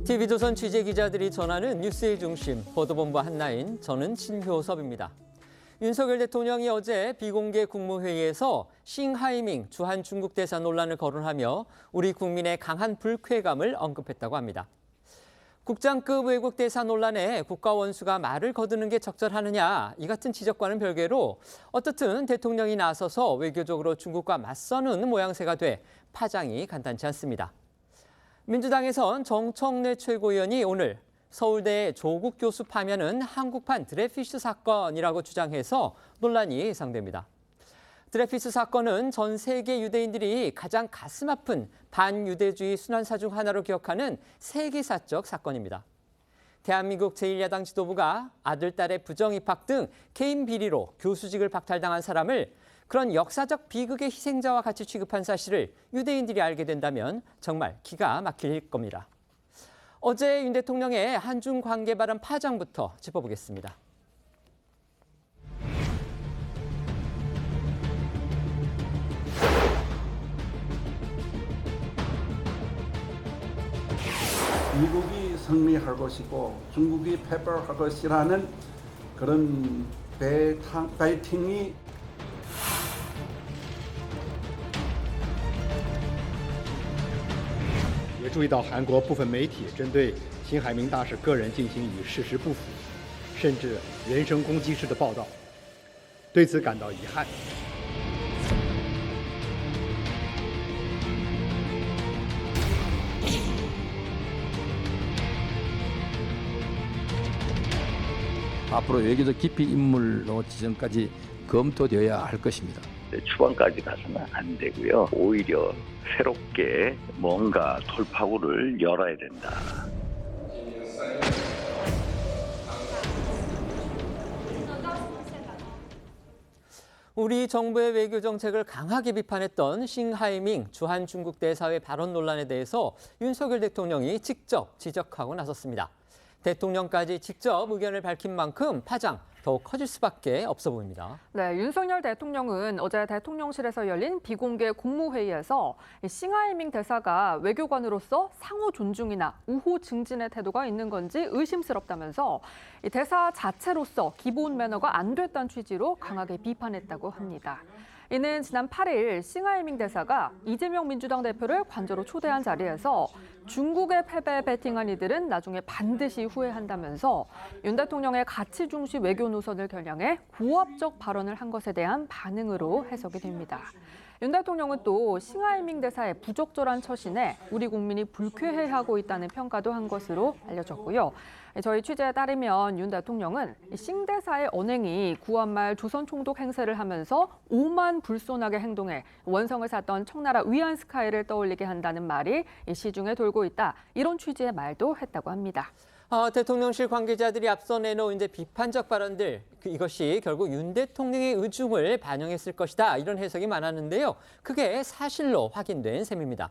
TV조선 취재기자들이 전하는 뉴스의 중심, 보도본부 한나인, 저는 신효섭입니다. 윤석열 대통령이 어제 비공개 국무회의에서 싱하이밍 주한 중국 대사 논란을 거론하며 우리 국민의 강한 불쾌감을 언급했다고 합니다. 국장급 외국 대사 논란에 국가 원수가 말을 거두는 게 적절하느냐, 이 같은 지적과는 별개로 어떻든 대통령이 나서서 외교적으로 중국과 맞서는 모양새가 돼 파장이 간단치 않습니다. 민주당에선 정청래 최고위원이 오늘 서울대 조국 교수 파면은 한국판 드레피스 사건이라고 주장해서 논란이 예상됩니다. 드레피스 사건은 전 세계 유대인들이 가장 가슴 아픈 반유대주의 순환사 중 하나로 기억하는 세계사적 사건입니다. 대한민국 제1야당 지도부가 아들, 딸의 부정입학 등 개인 비리로 교수직을 박탈당한 사람을 그런 역사적 비극의 희생자와 같이 취급한 사실을 유대인들이 알게 된다면 정말 기가 막힐 겁니다. 어제 윤 대통령의 한중 관계 발언 파장부터 짚어보겠습니다. 미국이 승리할 것이고 중국이 패배할 것이라는 그런 베이팅이 也注意到韩国部分媒体针对辛海明大使个人进行与事实不符，甚至人身攻击式的报道，对此感到遗憾。 앞으로 외교적 기피 인물로 지정까지 검토되어야 할 것입니다. 추방까지 가서는 안 되고요. 오히려 새롭게 뭔가 돌파구를 열어야 된다. 우리 정부의 외교 정책을 강하게 비판했던 싱하이밍 주한 중국 대사의 발언 논란에 대해서 윤석열 대통령이 직접 지적하고 나섰습니다. 대통령까지 직접 의견을 밝힌 만큼 파장 더욱 커질 수밖에 없어 보입니다. 네, 윤석열 대통령은 어제 대통령실에서 열린 비공개 국무회의에서 싱하이밍 대사가 외교관으로서 상호 존중이나 우호 증진의 태도가 있는 건지 의심스럽다면서 이 대사 자체로서 기본 매너가 안 됐다는 취지로 강하게 비판했다고 합니다. 이는 지난 8일 싱하이밍 대사가 이재명 민주당 대표를 관저로 초대한 자리에서 중국의 패배에 베팅한 이들은 나중에 반드시 후회한다면서 윤 대통령의 가치 중시 외교 노선을 겨냥해 고압적 발언을 한 것에 대한 반응으로 해석이 됩니다. 윤 대통령은 또 싱하이밍 대사의 부적절한 처신에 우리 국민이 불쾌해하고 있다는 평가도 한 것으로 알려졌고요. 저희 취재에 따르면 윤 대통령은 싱 대사의 언행이 9월 말 조선 총독 행세를 하면서 오만 불손하게 행동해 원성을 샀던 청나라 위안스카이를 떠올리게 한다는 말이 시중에 돌고 있다. 이런 취지의 말도 했다고 합니다. 대통령실 관계자들이 앞서 내놓은 비판적 발언들, 이것이 결국 윤 대통령의 의중을 반영했을 것이다. 이런 해석이 많았는데요. 그게 사실로 확인된 셈입니다.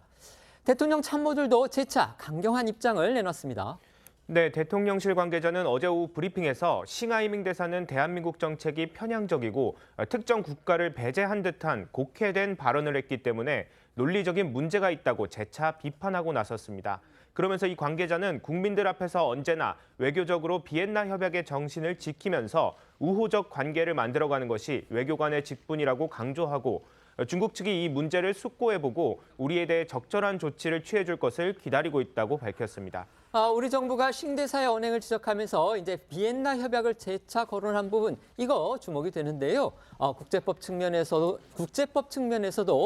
대통령 참모들도 재차 강경한 입장을 내놨습니다. 네, 대통령실 관계자는 어제 오후 브리핑에서 싱하이밍 대사는 대한민국 정책이 편향적이고 특정 국가를 배제한 듯한 곡해된 발언을 했기 때문에 논리적인 문제가 있다고 재차 비판하고 나섰습니다. 그러면서 이 관계자는 국민들 앞에서 언제나 외교적으로 비엔나 협약의 정신을 지키면서 우호적 관계를 만들어가는 것이 외교관의 직분이라고 강조하고 중국 측이 이 문제를 숙고해보고 우리에 대해 적절한 조치를 취해줄 것을 기다리고 있다고 밝혔습니다. 우리 정부가 싱 대사의 언행을 지적하면서 비엔나 협약을 재차 거론한 부분, 이거 주목이 되는데요. 국제법 측면에서도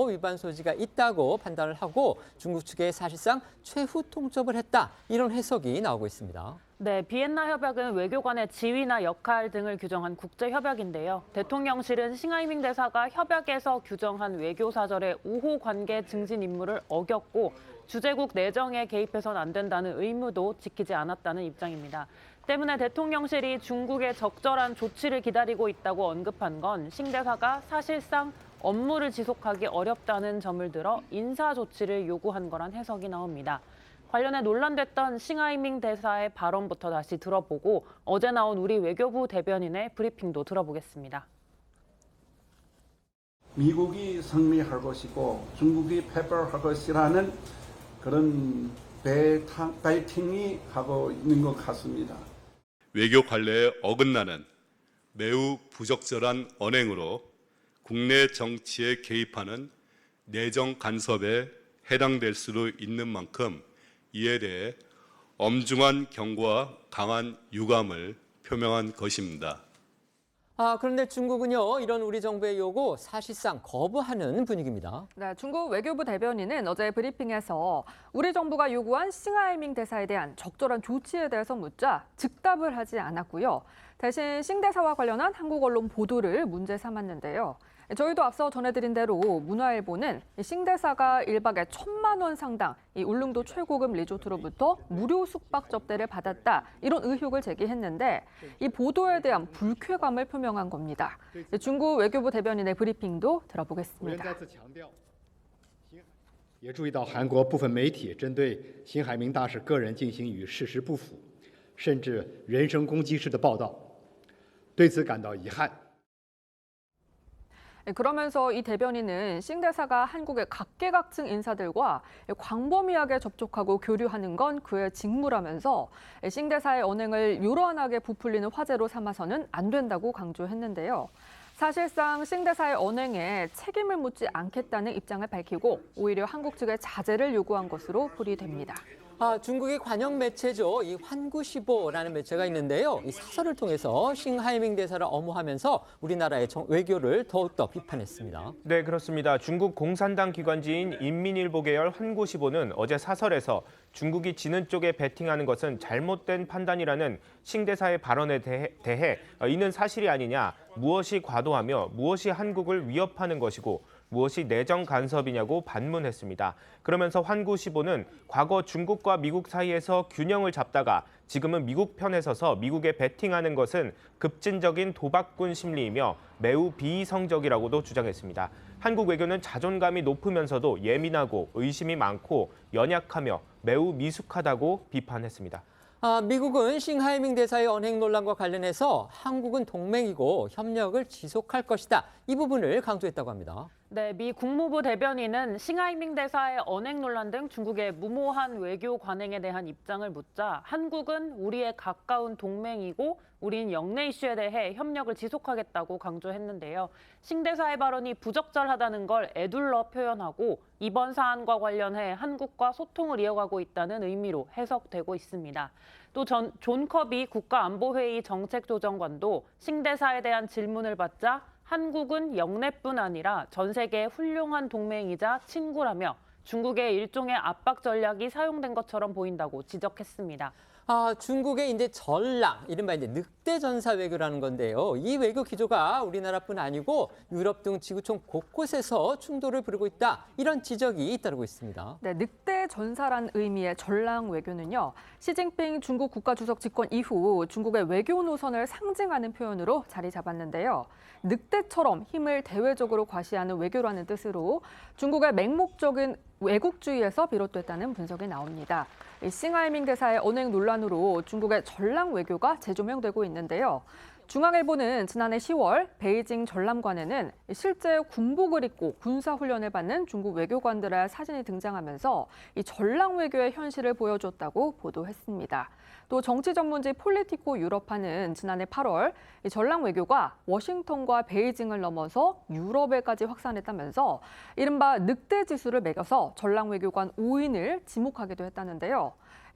위반 소지가 있다고 판단을 하고 중국 측에 사실상 최후 통첩을 했다. 이런 해석이 나오고 있습니다. 네, 비엔나 협약은 외교관의 지위나 역할 등을 규정한 국제협약인데요. 대통령실은 싱하이밍 대사가 협약에서 규정한 외교사절의 우호 관계 증진 임무를 어겼고 주재국 내정에 개입해서는 안 된다는 의무도 지키지 않았다는 입장입니다. 때문에 대통령실이 중국의 적절한 조치를 기다리고 있다고 언급한 건 싱 대사가 사실상 업무를 지속하기 어렵다는 점을 들어 인사 조치를 요구한 거란 해석이 나옵니다. 관련해 논란됐던 싱하이밍 대사의 발언부터 다시 들어보고 어제 나온 우리 외교부 대변인의 브리핑도 들어보겠습니다. 미국이 승리할 것이고 중국이 패배할 것이라는 그런 배팅이 하고 있는 것 같습니다. 외교 관례에 어긋나는 매우 부적절한 언행으로 국내 정치에 개입하는 내정 간섭에 해당될 수도 있는 만큼 이에 대해 엄중한 경고와 강한 유감을 표명한 것입니다. 그런데 중국은요, 이런 우리 정부의 요구 사실상 거부하는 분위기입니다. 네, 중국 외교부 대변인은 어제 브리핑에서 우리 정부가 요구한 싱하이밍 대사에 대한 적절한 조치에 대해서 묻자 즉답을 하지 않았고요. 대신 싱 대사와 관련한 한국 언론 보도를 문제 삼았는데요. 저희도 앞서 전해드린 대로 문화일보는 싱 대사가 1박에 1,000만 원 상당 이 울릉도 최고급 리조트로부터 무료 숙박 접대를 받았다, 이런 의혹을 제기했는데 이 보도에 대한 불쾌감을 표명한 겁니다. 중국 외교부 대변인의 브리핑도 들어보겠습니다. 也注意到韩国部分媒体针对辛海明大使个人进行与事实不符，甚至人身攻击式的报道，对此感到遗憾。 그러면서 이 대변인은 싱 대사가 한국의 각계각층 인사들과 광범위하게 접촉하고 교류하는 건 그의 직무라면서 싱 대사의 언행을 요란하게 부풀리는 화제로 삼아서는 안 된다고 강조했는데요. 사실상 싱 대사의 언행에 책임을 묻지 않겠다는 입장을 밝히고 오히려 한국 측의 자제를 요구한 것으로 풀이됩니다. 중국의 관영 매체죠. 이 환구시보라는 매체가 있는데요. 이 사설을 통해서 싱하이밍 대사를 엄호하면서 우리나라의 외교를 더욱더 비판했습니다. 네, 그렇습니다. 중국 공산당 기관지인 인민일보 계열 환구시보는 어제 사설에서 중국이 지는 쪽에 배팅하는 것은 잘못된 판단이라는 싱 대사의 발언에 대해 이는 사실이 아니냐, 무엇이 과도하며 무엇이 한국을 위협하는 것이고 무엇이 내정 간섭이냐고 반문했습니다. 그러면서 환구시보는 과거 중국과 미국 사이에서 균형을 잡다가 지금은 미국 편에 서서 미국에 배팅하는 것은 급진적인 도박꾼 심리이며 매우 비이성적이라고도 주장했습니다. 한국 외교는 자존감이 높으면서도 예민하고 의심이 많고 연약하며 매우 미숙하다고 비판했습니다. 미국은 싱하이밍 대사의 언행 논란과 관련해서 한국은 동맹이고 협력을 지속할 것이다, 이 부분을 강조했다고 합니다. 네, 미 국무부 대변인은 싱하이밍 대사의 언행 논란 등 중국의 무모한 외교 관행에 대한 입장을 묻자 한국은 우리의 가까운 동맹이고 우린 영내 이슈에 대해 협력을 지속하겠다고 강조했는데요. 싱 대사의 발언이 부적절하다는 걸 애둘러 표현하고 이번 사안과 관련해 한국과 소통을 이어가고 있다는 의미로 해석되고 있습니다. 또 존 커비 국가안보회의 정책조정관도 싱 대사에 대한 질문을 받자 한국은 영내뿐 아니라 전 세계의 훌륭한 동맹이자 친구라며 중국의 일종의 압박 전략이 사용된 것처럼 보인다고 지적했습니다. 중국의 이제 전랑, 이른바 이제 늑대 전사 외교라는 건데요. 이 외교 기조가 우리나라뿐 아니고 유럽 등 지구촌 곳곳에서 충돌을 부르고 있다, 이런 지적이 잇따르고 있습니다. 네, 늑대 전사란 의미의 전랑 외교는요, 시진핑 중국 국가주석 집권 이후 중국의 외교 노선을 상징하는 표현으로 자리 잡았는데요. 늑대처럼 힘을 대외적으로 과시하는 외교라는 뜻으로 중국의 맹목적인 왜국주의에서 비롯됐다는 분석이 나옵니다. 싱하이밍 대사의 언행 논란으로 중국의 전랑 외교가 재조명되고 있는데요. 중앙일보는 지난해 10월 베이징 전람관에는 실제 군복을 입고 군사훈련을 받는 중국 외교관들의 사진이 등장하면서 이 전랑 외교의 현실을 보여줬다고 보도했습니다. 또 정치 전문지 폴리티코 유럽파는 지난해 8월 이 전랑 외교가 워싱턴과 베이징을 넘어서 유럽에까지 확산했다면서 이른바 늑대 지수를 매겨서 전랑 외교관 5인을 지목하기도 했다는데요.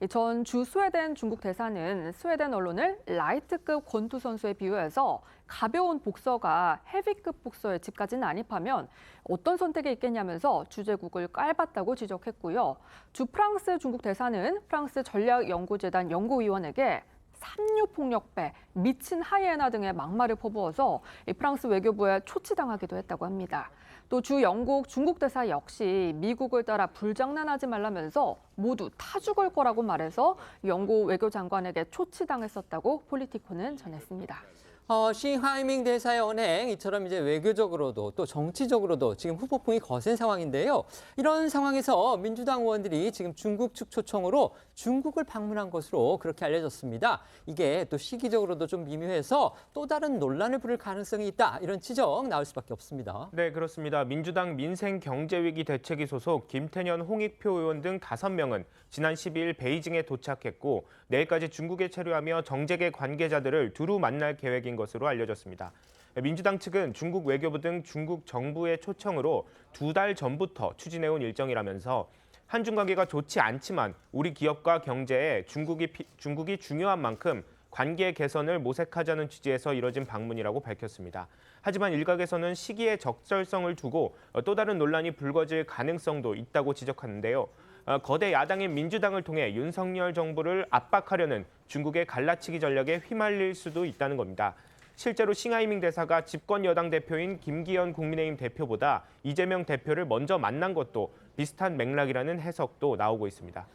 전 주 스웨덴 중국 대사는 스웨덴 언론을 라이트급 권투 선수에 비유해서 가벼운 복서가 헤비급 복서에 집까지 난입하면 어떤 선택이 있겠냐면서 주제국을 깔봤다고 지적했고요. 주 프랑스 중국 대사는 프랑스 전략연구재단 연구위원에게 삼류폭력배, 미친 하이에나 등의 막말을 퍼부어서 프랑스 외교부에 초치당하기도 했다고 합니다. 또 주 영국 중국 대사 역시 미국을 따라 불장난하지 말라면서 모두 타 죽을 거라고 말해서 영국 외교장관에게 초치당했었다고 폴리티코는 전했습니다. 싱하이밍 대사의 언행, 이처럼 이제 외교적으로도 또 정치적으로도 지금 후폭풍이 거센 상황인데요. 이런 상황에서 민주당 의원들이 지금 중국 측 초청으로 중국을 방문한 것으로 그렇게 알려졌습니다. 이게 또 시기적으로도 좀 미묘해서 또 다른 논란을 부를 가능성이 있다. 이런 지적 나올 수밖에 없습니다. 네, 그렇습니다. 민주당 민생경제위기 대책위 소속 김태년, 홍익표 의원 등 5명은 지난 12일 베이징에 도착했고 내일까지 중국에 체류하며 정재계 관계자들을 두루 만날 계획인 것으로 알려졌습니다. 민주당 측은 중국 외교부 등 중국 정부의 초청으로 2달 전부터 추진해온 일정이라면서 한중 관계가 좋지 않지만 우리 기업과 경제에 중국이 중요한 만큼 관계 개선을 모색하자는 취지에서 이뤄진 방문이라고 밝혔습니다. 하지만 일각에서는 시기의 적절성을 두고 또 다른 논란이 불거질 가능성도 있다고 지적하는데요. 거대 야당인 민주당을 통해 윤석열 정부를 압박하려는 중국의 갈라치기 전략에 휘말릴 수도 있다는 겁니다. 실제로 싱하이밍 대사가 집권 여당 대표인 김기현 국민의힘 대표보다 이재명 대표를 먼저 만난 것도 비슷한 맥락이라는 해석도 나오고 있습니다.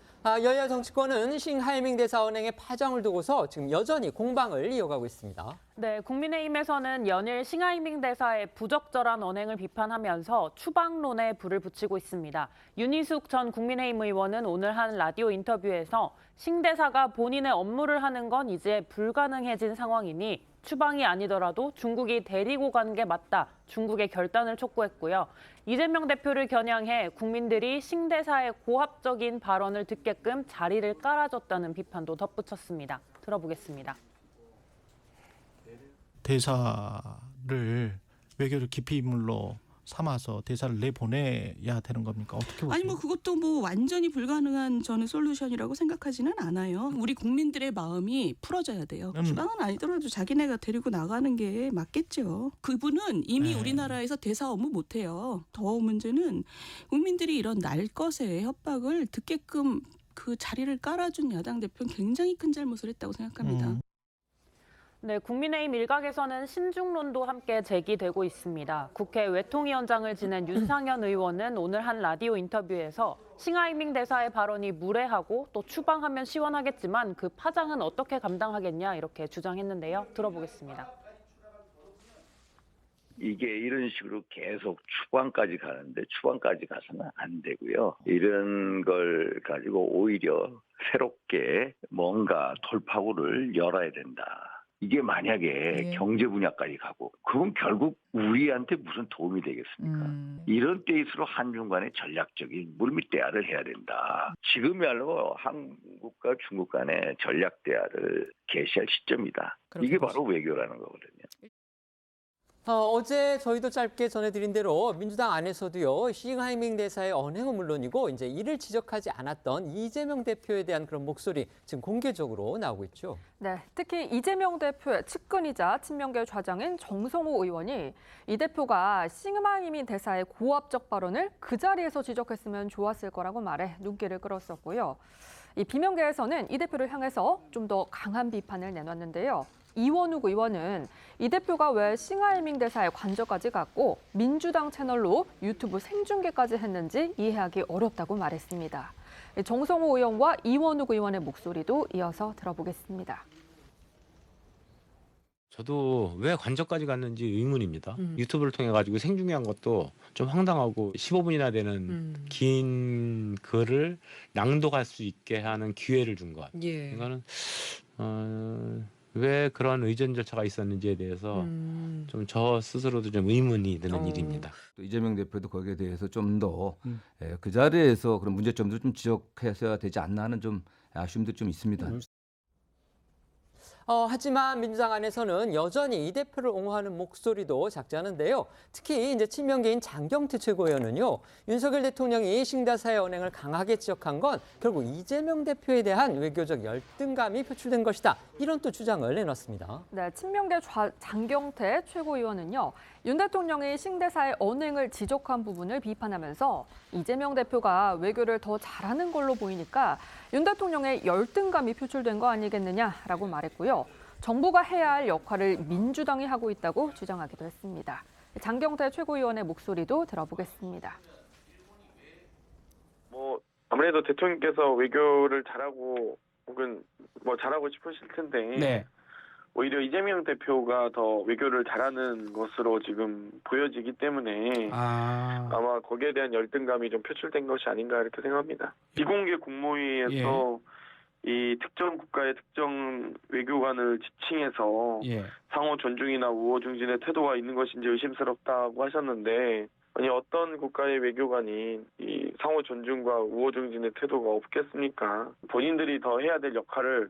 여야 정치권은 싱하이밍 대사 언행의 파장을 두고서 지금 여전히 공방을 이어가고 있습니다. 네, 국민의힘에서는 연일 싱하이밍 대사의 부적절한 언행을 비판하면서 추방론에 불을 붙이고 있습니다. 윤희숙 전 국민의힘 의원은 오늘 한 라디오 인터뷰에서 싱 대사가 본인의 업무를 하는 건 이제 불가능해진 상황이니 추방이 아니더라도 중국이 데리고 가는 게 맞다. 중국의 결단을 촉구했고요. 이재명 대표를 겨냥해 국민들이 싱 대사의 고압적인 발언을 듣게끔 자리를 깔아줬다는 비판도 덧붙였습니다. 들어보겠습니다. 대사를 외교를 기피 인물로 삼아서 대사를 내보내야 되는 겁니까? 어떻게 보세요? 아니 뭐 그것도 뭐 완전히 불가능한 저는 솔루션이라고 생각하지는 않아요. 우리 국민들의 마음이 풀어져야 돼요. 추방은 아니더라도 자기네가 데리고 나가는 게 맞겠죠. 그분은 이미 우리나라에서 대사 업무 못해요. 더 문제는 국민들이 이런 날것의 협박을 듣게끔 그 자리를 깔아준 야당 대표는 굉장히 큰 잘못을 했다고 생각합니다. 네, 국민의힘 일각에서는 신중론도 함께 제기되고 있습니다. 국회 외통위원장을 지낸 윤상현 의원은 오늘 한 라디오 인터뷰에서 싱하이밍 대사의 발언이 무례하고 또 추방하면 시원하겠지만 그 파장은 어떻게 감당하겠냐 이렇게 주장했는데요. 들어보겠습니다. 이게 이런 식으로 계속 추방까지 가는데 추방까지 가서는 안 되고요. 이런 걸 가지고 오히려 새롭게 뭔가 돌파구를 열어야 된다. 이게 만약에 경제 분야까지 가고 그건 결국 우리한테 무슨 도움이 되겠습니까? 이런 때일수록 한중 간의 전략적인 물밑 대화를 해야 된다. 지금이야말로 한국과 중국 간의 전략 대화를 개시할 시점이다. 이게 바로 외교라는 거거든요. 어제 저희도 짧게 전해드린 대로 민주당 안에서도요, 싱하이밍 대사의 언행은 물론이고 이제 이를 지적하지 않았던 이재명 대표에 대한 그런 목소리 지금 공개적으로 나오고 있죠. 네, 특히 이재명 대표의 측근이자 친명계 좌장인 정성호 의원이 이 대표가 싱하이밍 대사의 고압적 발언을 그 자리에서 지적했으면 좋았을 거라고 말해 눈길을 끌었었고요. 이 비명계에서는 이 대표를 향해서 좀 더 강한 비판을 내놨는데요. 이원욱 의원은 이 대표가 왜 싱하이밍 대사의 관저까지 갔고 민주당 채널로 유튜브 생중계까지 했는지 이해하기 어렵다고 말했습니다. 정성호 의원과 이원욱 의원의 목소리도 이어서 들어보겠습니다. 저도 왜 관저까지 갔는지 의문입니다. 유튜브를 통해 가지고 생중계한 것도 좀 황당하고 15분이나 되는 긴 글을 낭독할 수 있게 하는 기회를 준 것 같아요. 이거는 왜 그런 의전 절차가 있었는지에 대해서 좀 저 스스로도 좀 의문이 드는 일입니다. 또 이재명 대표도 거기에 대해서 좀 더 그 자리에서 그런 문제점도 좀 지적해서야 되지 않나 하는 좀 아쉬움도 좀 있습니다. 하지만 민주당 안에서는 여전히 이 대표를 옹호하는 목소리도 작지 않은데요. 특히 이제 친명계인 장경태 최고위원은요, 윤석열 대통령이 싱 대사의 언행을 강하게 지적한 건 결국 이재명 대표에 대한 외교적 열등감이 표출된 것이다. 이런 또 주장을 내놨습니다. 네, 친명계 장경태 최고위원은요, 윤 대통령이 싱 대사의 언행을 지적한 부분을 비판하면서 이재명 대표가 외교를 더 잘하는 걸로 보이니까 윤 대통령의 열등감이 표출된 거 아니겠느냐라고 말했고요. 정부가 해야 할 역할을 민주당이 하고 있다고 주장하기도 했습니다. 장경태 최고위원의 목소리도 들어보겠습니다. 아무래도 대통령께서 외교를 잘하고 혹은 잘하고 싶으실 텐데 오히려 이재명 대표가 더 외교를 잘하는 것으로 지금 보여지기 때문에 아마 거기에 대한 열등감이 좀 표출된 것이 아닌가 이렇게 생각합니다. 비공개 국무회의에서 이 특정 국가의 특정 외교관을 지칭해서 상호 존중이나 우호 중진의 태도가 있는 것인지 의심스럽다고 하셨는데 아니 어떤 국가의 외교관이 이 상호 존중과 우호 중진의 태도가 없겠습니까? 본인들이 더 해야 될 역할을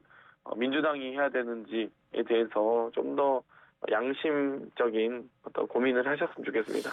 민주당이 해야 되는지에 대해서 좀 더 양심적인 어떤 고민을 하셨으면 좋겠습니다.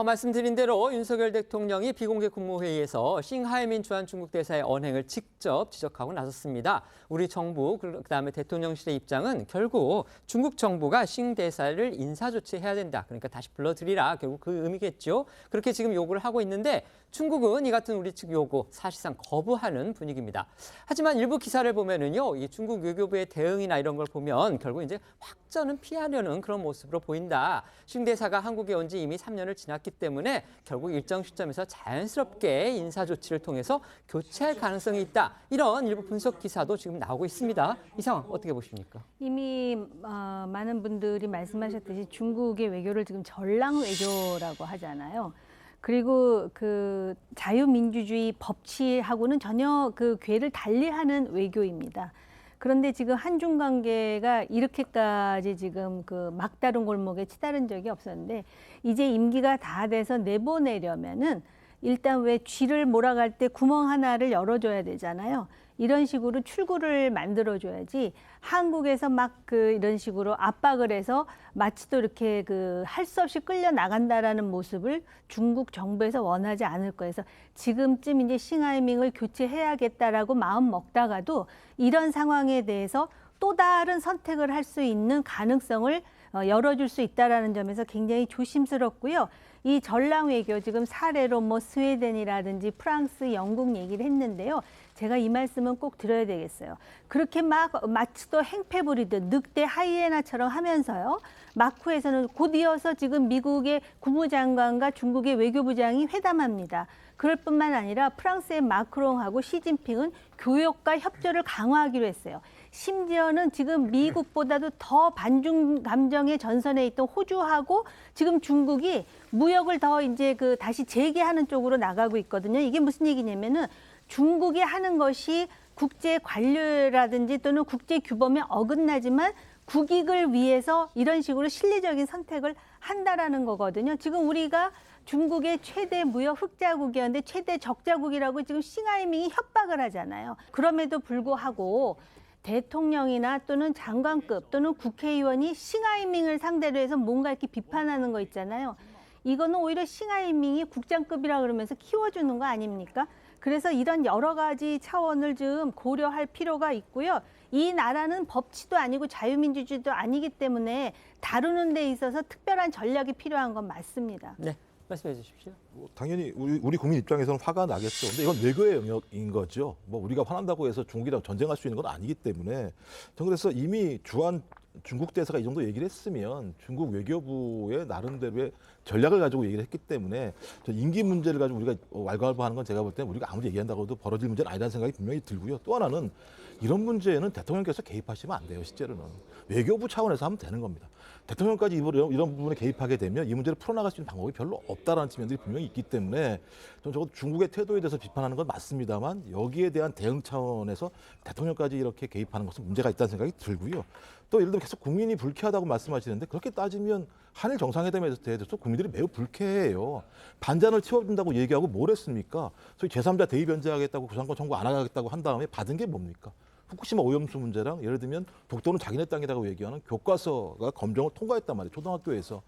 말씀드린 대로 윤석열 대통령이 비공개 국무회의에서 싱하이민 주한 중국 대사의 언행을 직접 지적하고 나섰습니다. 우리 정부 그다음에 대통령실의 입장은 결국 중국 정부가 싱 대사를 인사조치해야 된다. 그러니까 다시 불러들이라 결국 그 의미겠죠. 그렇게 지금 요구를 하고 있는데 중국은 이 같은 우리 측 요구 사실상 거부하는 분위기입니다. 하지만 일부 기사를 보면은요, 이 중국 외교부의 대응이나 이런 걸 보면 결국 이제 확전은 피하려는 그런 모습으로 보인다. 싱 대사가 한국에 온 지 이미 3년을 지났기 때문에 결국 일정 시점에서 자연스럽게 인사 조치를 통해서 교체할 가능성이 있다. 이런 일부 분석 기사도 지금 나오고 있습니다. 이 상황 어떻게 보십니까? 이미 많은 분들이 말씀하셨듯이 중국의 외교를 지금 전랑 외교라고 하잖아요. 그리고 그 자유민주주의 법치하고는 전혀 그 궤를 달리하는 외교입니다. 그런데 지금 한중 관계가 이렇게까지 지금 그 막다른 골목에 치다른 적이 없었는데 이제 임기가 다 돼서 내보내려면은 일단 왜 쥐를 몰아갈 때 구멍 하나를 열어줘야 되잖아요. 이런 식으로 출구를 만들어줘야지 한국에서 막 그 이런 식으로 압박을 해서 마치 또 이렇게 그 할 수 없이 끌려 나간다라는 모습을 중국 정부에서 원하지 않을 거예요. 그래서 지금쯤 이제 싱하이밍을 교체해야겠다라고 마음 먹다가도 이런 상황에 대해서 또 다른 선택을 할 수 있는 가능성을 열어줄 수 있다라는 점에서 굉장히 조심스럽고요. 이 전랑 외교 지금 사례로 뭐 스웨덴이라든지 프랑스, 영국 얘기를 했는데요. 제가 이 말씀은 꼭 드려야 되겠어요. 그렇게 막 마치 또 행패 부리듯 늑대 하이에나처럼 하면서요. 마쿠에서는 곧 이어서 지금 미국의 국무장관과 중국의 외교부장이 회담합니다. 그럴 뿐만 아니라 프랑스의 마크롱하고 시진핑은 교역과 협조를 강화하기로 했어요. 심지어는 지금 미국보다도 더 반중 감정의 전선에 있던 호주하고 지금 중국이 무역을 더 이제 그 다시 재개하는 쪽으로 나가고 있거든요. 이게 무슨 얘기냐면은 중국이 하는 것이 국제 관료라든지 또는 국제 규범에 어긋나지만 국익을 위해서 이런 식으로 실리적인 선택을 한다라는 거거든요. 지금 우리가 중국의 최대 무역 흑자국이었는데 최대 적자국이라고 지금 싱하이밍이 협박을 하잖아요. 그럼에도 불구하고 대통령이나 또는 장관급 또는 국회의원이 싱하이밍을 상대로 해서 뭔가 이렇게 비판하는 거 있잖아요. 이거는 오히려 싱하이밍이 국장급이라 그러면서 키워주는 거 아닙니까? 그래서 이런 여러 가지 차원을 좀 고려할 필요가 있고요. 이 나라는 법치도 아니고 자유민주주의도 아니기 때문에 다루는 데 있어서 특별한 전략이 필요한 건 맞습니다. 네, 말씀해 주십시오. 당연히 우리 국민 입장에서는 화가 나겠죠. 근데 이건 외교의 영역인 거죠. 뭐 우리가 화난다고 해서 중국이랑 전쟁할 수 있는 건 아니기 때문에 저는 그래서 이미 주한 중국 대사가 이 정도 얘기를 했으면 중국 외교부의 나름대로의 전략을 가지고 얘기를 했기 때문에 임기 문제를 가지고 우리가 왈가왈부하는 건 제가 볼 때는 우리가 아무리 얘기한다고 해도 벌어질 문제는 아니라는 생각이 분명히 들고요. 또 하나는 이런 문제에는 대통령께서 개입하시면 안 돼요. 실제로는 외교부 차원에서 하면 되는 겁니다. 대통령까지 이런 부분에 개입하게 되면 이 문제를 풀어나갈 수 있는 방법이 별로 없다라는 측면들이 분명히 있기 때문에 저는 적어도 중국의 태도에 대해서 비판하는 건 맞습니다만 여기에 대한 대응 차원에서 대통령까지 이렇게 개입하는 것은 문제가 있다는 생각이 들고요. 또 예를 들면 계속 국민이 불쾌하다고 말씀하시는데 그렇게 따지면 한일 정상회담에 대해서 국민들이 매우 불쾌해요. 반잔을 치워준다고 얘기하고 뭘 했습니까? 소위 제3자 대의 변제하겠다고 구상권 청구 안 하겠다고 한 다음에 받은 게 뭡니까? 후쿠시마 오염수 문제랑 예를 들면 독도는 자기네 땅이라고 얘기하는 교과서가 검정을 통과했단 말이에요. 초등학교에서.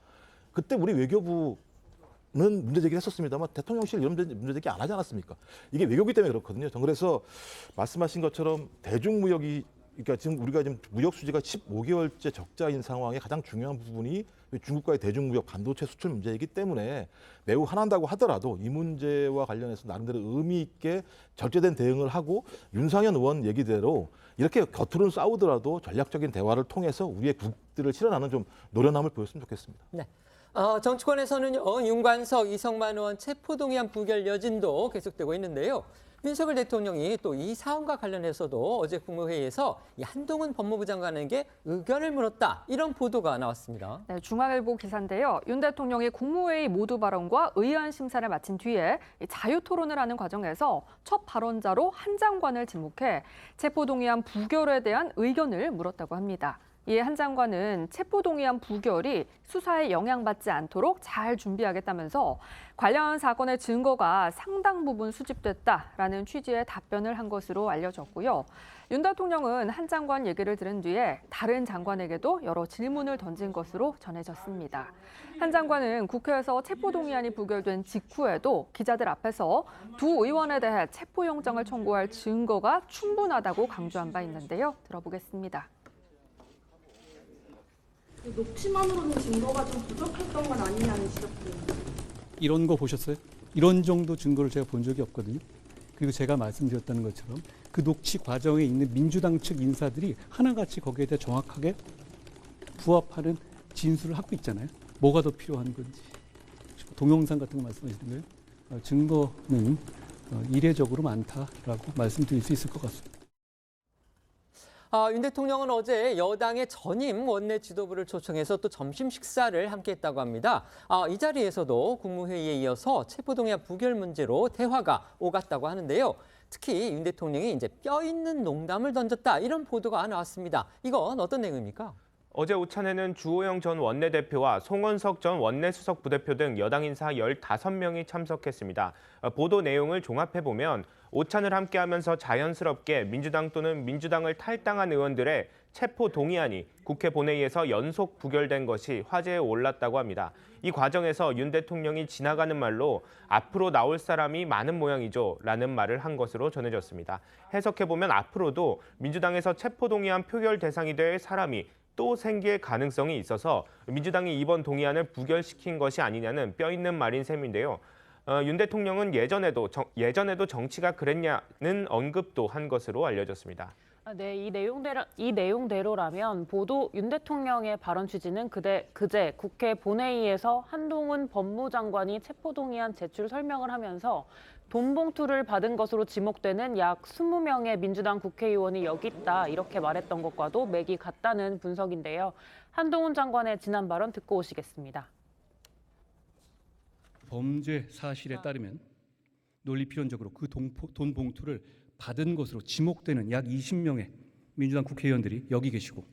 그때 우리 외교부는 문제 제기를 했었습니다만 대통령실 이런 문제 제기 안 하지 않았습니까? 이게 외교기 때문에 그렇거든요. 전 그래서 말씀하신 것처럼 대중무역이 그러니까 지금 우리가 지금 무역 수지가 15개월째 적자인 상황에 가장 중요한 부분이 중국과의 대중무역 반도체 수출 문제이기 때문에 매우 화난다고 하더라도 이 문제와 관련해서 나름대로 의미 있게 절제된 대응을 하고 윤상현 의원 얘기대로 이렇게 겉으로는 싸우더라도 전략적인 대화를 통해서 우리의 국들을 실현하는 좀 노련함을 보였으면 좋겠습니다. 네. 정치권에서는 윤관석, 이성만 의원 체포동의안 부결 여진도 계속되고 있는데요. 윤석열 대통령이 또 이 사안과 관련해서도 어제 국무회의에서 이 한동훈 법무부 장관에게 의견을 물었다. 이런 보도가 나왔습니다. 네, 중앙일보 기사인데요. 윤 대통령이 국무회의 모두 발언과 의안 심사를 마친 뒤에 자유토론을 하는 과정에서 첫 발언자로 한 장관을 지목해 체포동의안 부결에 대한 의견을 물었다고 합니다. 이에 한 장관은 체포동의안 부결이 수사에 영향받지 않도록 잘 준비하겠다면서 관련 사건의 증거가 상당 부분 수집됐다라는 취지의 답변을 한 것으로 알려졌고요. 윤 대통령은 한 장관 얘기를 들은 뒤에 다른 장관에게도 여러 질문을 던진 것으로 전해졌습니다. 한 장관은 국회에서 체포동의안이 부결된 직후에도 기자들 앞에서 두 의원에 대해 체포영장을 청구할 증거가 충분하다고 강조한 바 있는데요. 들어보겠습니다. 녹취만으로는 증거가 좀 부족했던 건 아니냐는 지적입니다. 이런 거 보셨어요? 이런 정도 증거를 제가 본 적이 없거든요. 그리고 제가 말씀드렸다는 것처럼 그 녹취 과정에 있는 민주당 측 인사들이 하나같이 거기에 대해 정확하게 부합하는 진술을 하고 있잖아요. 뭐가 더 필요한 건지. 동영상 같은 거 말씀하시는 거예요? 증거는 이례적으로 많다라고 말씀드릴 수 있을 것 같습니다. 윤 대통령은 어제 여당의 전임 원내 지도부를 초청해서 또 점심 식사를 함께 했다고 합니다. 이 자리에서도 국무회의에 이어서 체포동의안 부결 문제로 대화가 오갔다고 하는데요. 특히 윤 대통령이 이제 뼈 있는 농담을 던졌다 이런 보도가 나왔습니다. 이건 어떤 내용입니까? 어제 오찬에는 주호영 전 원내대표와 송원석 전 원내수석 부대표 등 여당 인사 15명이 참석했습니다. 보도 내용을 종합해보면 오찬을 함께하면서 자연스럽게 민주당 또는 민주당을 탈당한 의원들의 체포 동의안이 국회 본회의에서 연속 부결된 것이 화제에 올랐다고 합니다. 이 과정에서 윤 대통령이 지나가는 말로 앞으로 나올 사람이 많은 모양이죠 라는 말을 한 것으로 전해졌습니다. 해석해보면 앞으로도 민주당에서 체포 동의안 표결 대상이 될 사람이 또 생길 가능성이 있어서 민주당이 이번 동의안을 부결시킨 것이 아니냐는 뼈 있는 말인 셈인데요. 윤 대통령은 예전에도 정치가 그랬냐는 언급도 한 것으로 알려졌습니다. 네, 이 내용대로라면 보도 윤 대통령의 발언 취지는 그제 국회 본회의에서 한동훈 법무장관이 체포동의안 제출 설명을 하면서 돈 봉투를 받은 것으로 지목되는 약 20명의 민주당 국회의원이 여기 있다 이렇게 말했던 것과도 맥이 같다는 분석인데요. 한동훈 장관의 지난 발언 듣고 오시겠습니다. 범죄 사실에 따르면 논리필연적으로 그 돈 봉투를 받은 것으로 지목되는 약 20명의 민주당 국회의원들이 여기 계시고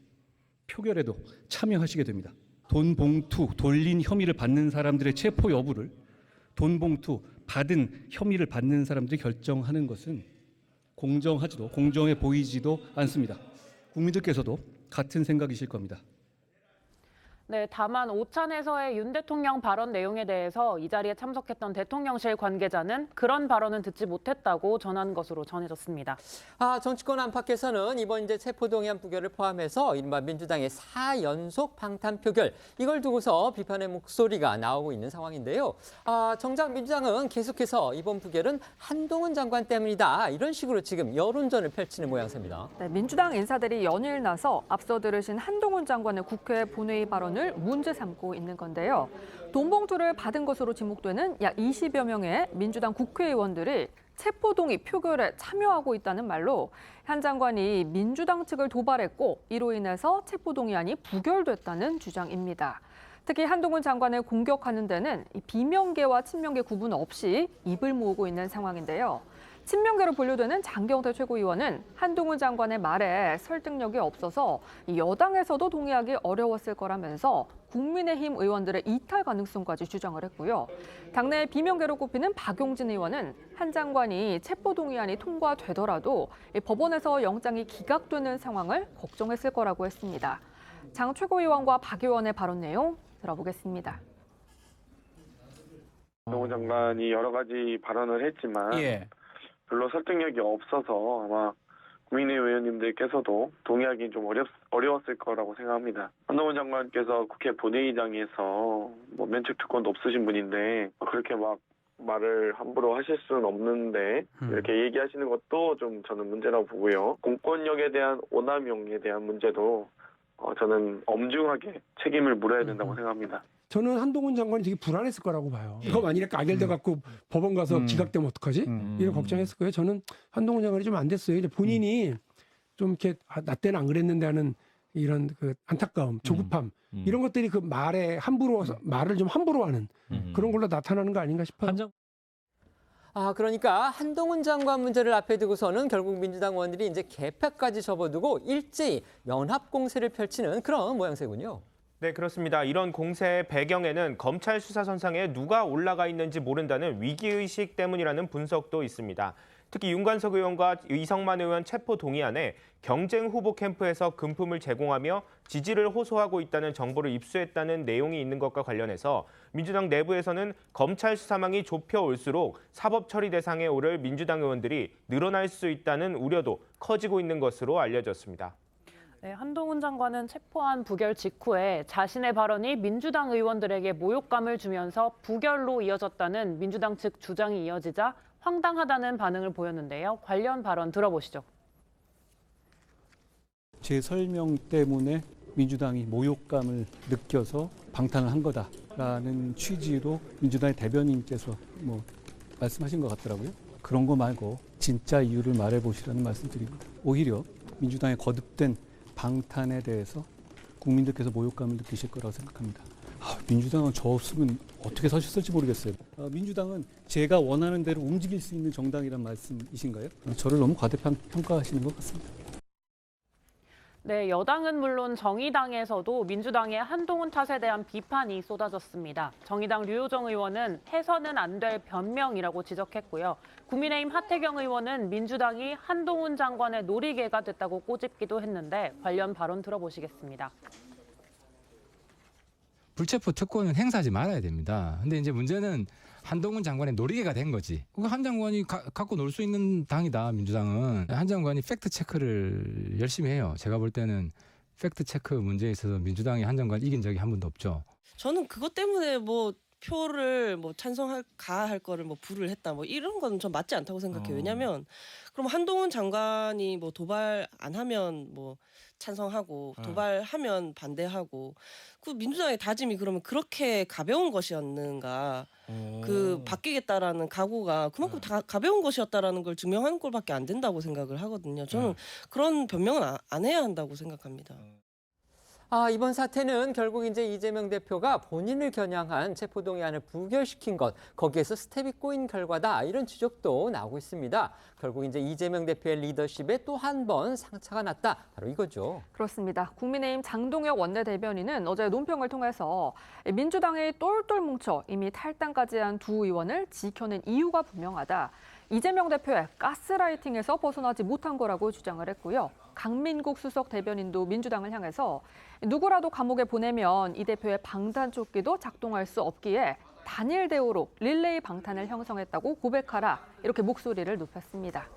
표결에도 참여하시게 됩니다. 돈 봉투 돌린 혐의를 받는 사람들의 체포 여부를 돈 봉투 받은 혐의를 받는 사람들이 결정하는 것은 공정하지도 공정해 보이지도 않습니다. 국민들께서도 같은 생각이실 겁니다. 네, 다만 오찬에서의 윤 대통령 발언 내용에 대해서 이 자리에 참석했던 대통령실 관계자는 그런 발언은 듣지 못했다고 전한 것으로 전해졌습니다. 정치권 안팎에서는 이번 이제 체포동의안 부결을 포함해서 이른바 민주당의 4연속 방탄 표결 이걸 두고서 비판의 목소리가 나오고 있는 상황인데요. 정작 민주당은 계속해서 이번 부결은 한동훈 장관 때문이다 이런 식으로 지금 여론전을 펼치는 모양새입니다. 네, 민주당 인사들이 연일 나서 앞서 들으신 한동훈 장관의 국회 본회의 발언 을 문제 삼고 있는 건데요. 돈 봉투를 받은 것으로 지목되는 약 20여 명의 민주당 국회의원들이 체포동의 표결에 참여하고 있다는 말로 한 장관이 민주당 측을 도발했고 이로 인해서 체포동의안이 부결됐다는 주장입니다. 특히 한동훈 장관을 공격하는 데는 비명계와 친명계 구분 없이 입을 모으고 있는 상황인데요. 친명계로 분류되는 장경태 최고위원은 한동훈 장관의 말에 설득력이 없어서 여당에서도 동의하기 어려웠을 거라면서 국민의힘 의원들의 이탈 가능성까지 주장을 했고요. 당내 비명계로 꼽히는 박용진 의원은 한 장관이 체포동의안이 통과되더라도 법원에서 영장이 기각되는 상황을 걱정했을 거라고 했습니다. 장 최고위원과 박 의원의 발언 내용 들어보겠습니다. 한동훈 장관이 여러 가지 발언을 했지만 별로 설득력이 없어서 아마 국민의힘 의원님들께서도 동의하기 좀 어려웠을 거라고 생각합니다. 한동훈 장관께서 국회 본회의장에서 면책 특권도 없으신 분인데 그렇게 막 말을 함부로 하실 수는 없는데 이렇게 얘기하시는 것도 좀 저는 문제라고 보고요. 공권력에 대한 오남용에 대한 문제도 저는 엄중하게 책임을 물어야 된다고 생각합니다. 저는 한동훈 장관이 되게 불안했을 거라고 봐요. 이거 만일에 가결돼 갖고 법원 가서 기각되면 어떡하지? 이런 걱정했을 거예요. 저는 한동훈 장관이 좀 안 됐어요. 이제 본인이 좀 이렇게 나 때는 안 그랬는데 하는 이런 그 안타까움, 조급함 이런 것들이 그 말에 말을 좀 함부로 하는 그런 걸로 나타나는 거 아닌가 싶어요. 그러니까 한동훈 장관 문제를 앞에 두고서는 결국 민주당 의원들이 이제 개패까지 접어두고 일제히 연합 공세를 펼치는 그런 모양새군요. 네, 그렇습니다. 이런 공세의 배경에는 검찰 수사선상에 누가 올라가 있는지 모른다는 위기의식 때문이라는 분석도 있습니다. 특히 윤관석 의원과 이성만 의원 체포 동의안에 경쟁 후보 캠프에서 금품을 제공하며 지지를 호소하고 있다는 정보를 입수했다는 내용이 있는 것과 관련해서 민주당 내부에서는 검찰 수사망이 좁혀올수록 사법 처리 대상에 오를 민주당 의원들이 늘어날 수 있다는 우려도 커지고 있는 것으로 알려졌습니다. 네, 한동훈 장관은 체포안 부결 직후에 자신의 발언이 민주당 의원들에게 모욕감을 주면서 부결로 이어졌다는 민주당 측 주장이 이어지자 황당하다는 반응을 보였는데요. 관련 발언 들어보시죠. 제 설명 때문에 민주당이 모욕감을 느껴서 방탄을 한 거다라는 취지로 민주당의 대변인께서 말씀하신 것 같더라고요. 그런 거 말고 진짜 이유를 말해보시라는 말씀드립니다. 오히려 민주당의 거듭된 방탄에 대해서 국민들께서 모욕감을 느끼실 거라고 생각합니다. 민주당은 저 없으면 어떻게 서셨을지 모르겠어요. 민주당은 제가 원하는 대로 움직일 수 있는 정당이란 말씀이신가요? 저를 너무 과대평가하시는 것 같습니다. 네, 여당은 물론 정의당에서도 민주당의 한동훈 탓에 대한 비판이 쏟아졌습니다. 정의당 류호정 의원은 해서는 안 될 변명이라고 지적했고요. 국민의힘 하태경 의원은 민주당이 한동훈 장관의 놀이개가 됐다고 꼬집기도 했는데 관련 발언 들어보시겠습니다. 불체포 특권은 행사하지 말아야 됩니다. 근데 이제 문제는 한동훈 장관의 놀이개가 된 거지. 한 장관이 갖고 놀 수 있는 당이다, 민주당은. 한 장관이 팩트 체크를 열심히 해요. 제가 볼 때는 팩트 체크 문제에 있어서 민주당이 한 장관 이긴 적이 한 번도 없죠. 저는 그것 때문에 표를 할 거를 불을 했다 이런 건 전 맞지 않다고 생각해요. 왜냐하면 그럼 한동훈 장관이 도발 안 하면 찬성하고 도발하면 반대하고 그 민주당의 다짐이 그러면 그렇게 가벼운 것이었는가? 바뀌겠다라는 각오가 그만큼 다 가벼운 것이었다라는 걸 증명하는 꼴밖에 안 된다고 생각을 하거든요. 저는 그런 변명은 안 해야 한다고 생각합니다. 이번 사태는 결국 이제 이재명 대표가 본인을 겨냥한 체포동의안을 부결시킨 것, 거기에서 스텝이 꼬인 결과다, 이런 지적도 나오고 있습니다. 결국 이제 이재명 대표의 리더십에 또 한 번 상처가 났다, 바로 이거죠. 그렇습니다. 국민의힘 장동혁 원내대변인은 어제 논평을 통해서 민주당이 똘똘 뭉쳐 이미 탈당까지 한 두 의원을 지켜낸 이유가 분명하다. 이재명 대표의 가스라이팅에서 벗어나지 못한 거라고 주장을 했고요. 강민국 수석 대변인도 민주당을 향해서 누구라도 감옥에 보내면 이 대표의 방탄조끼도 작동할 수 없기에 단일 대우로 릴레이 방탄을 형성했다고 고백하라, 이렇게 목소리를 높였습니다.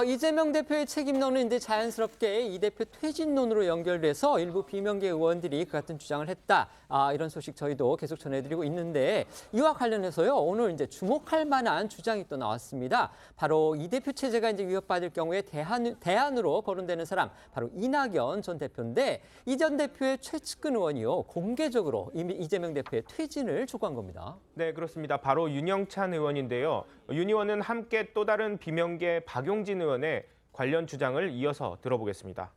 이재명 대표의 책임론은 이제 자연스럽게 이 대표 퇴진론으로 연결돼서 일부 비명계 의원들이 그 같은 주장을 했다. 이런 소식 저희도 계속 전해드리고 있는데, 이와 관련해서요, 오늘 이제 주목할 만한 주장이 또 나왔습니다. 바로 이 대표 체제가 이제 위협받을 경우에 대안으로 거론되는 사람, 바로 이낙연 전 대표인데, 이 전 대표의 최측근 의원이요, 공개적으로 이미 이재명 대표의 퇴진을 촉구한 겁니다. 네, 그렇습니다. 바로 윤영찬 의원인데요. 윤 의원은 함께 또 다른 비명계 박용진 의원의 관련 주장을 이어서 들어보겠습니다.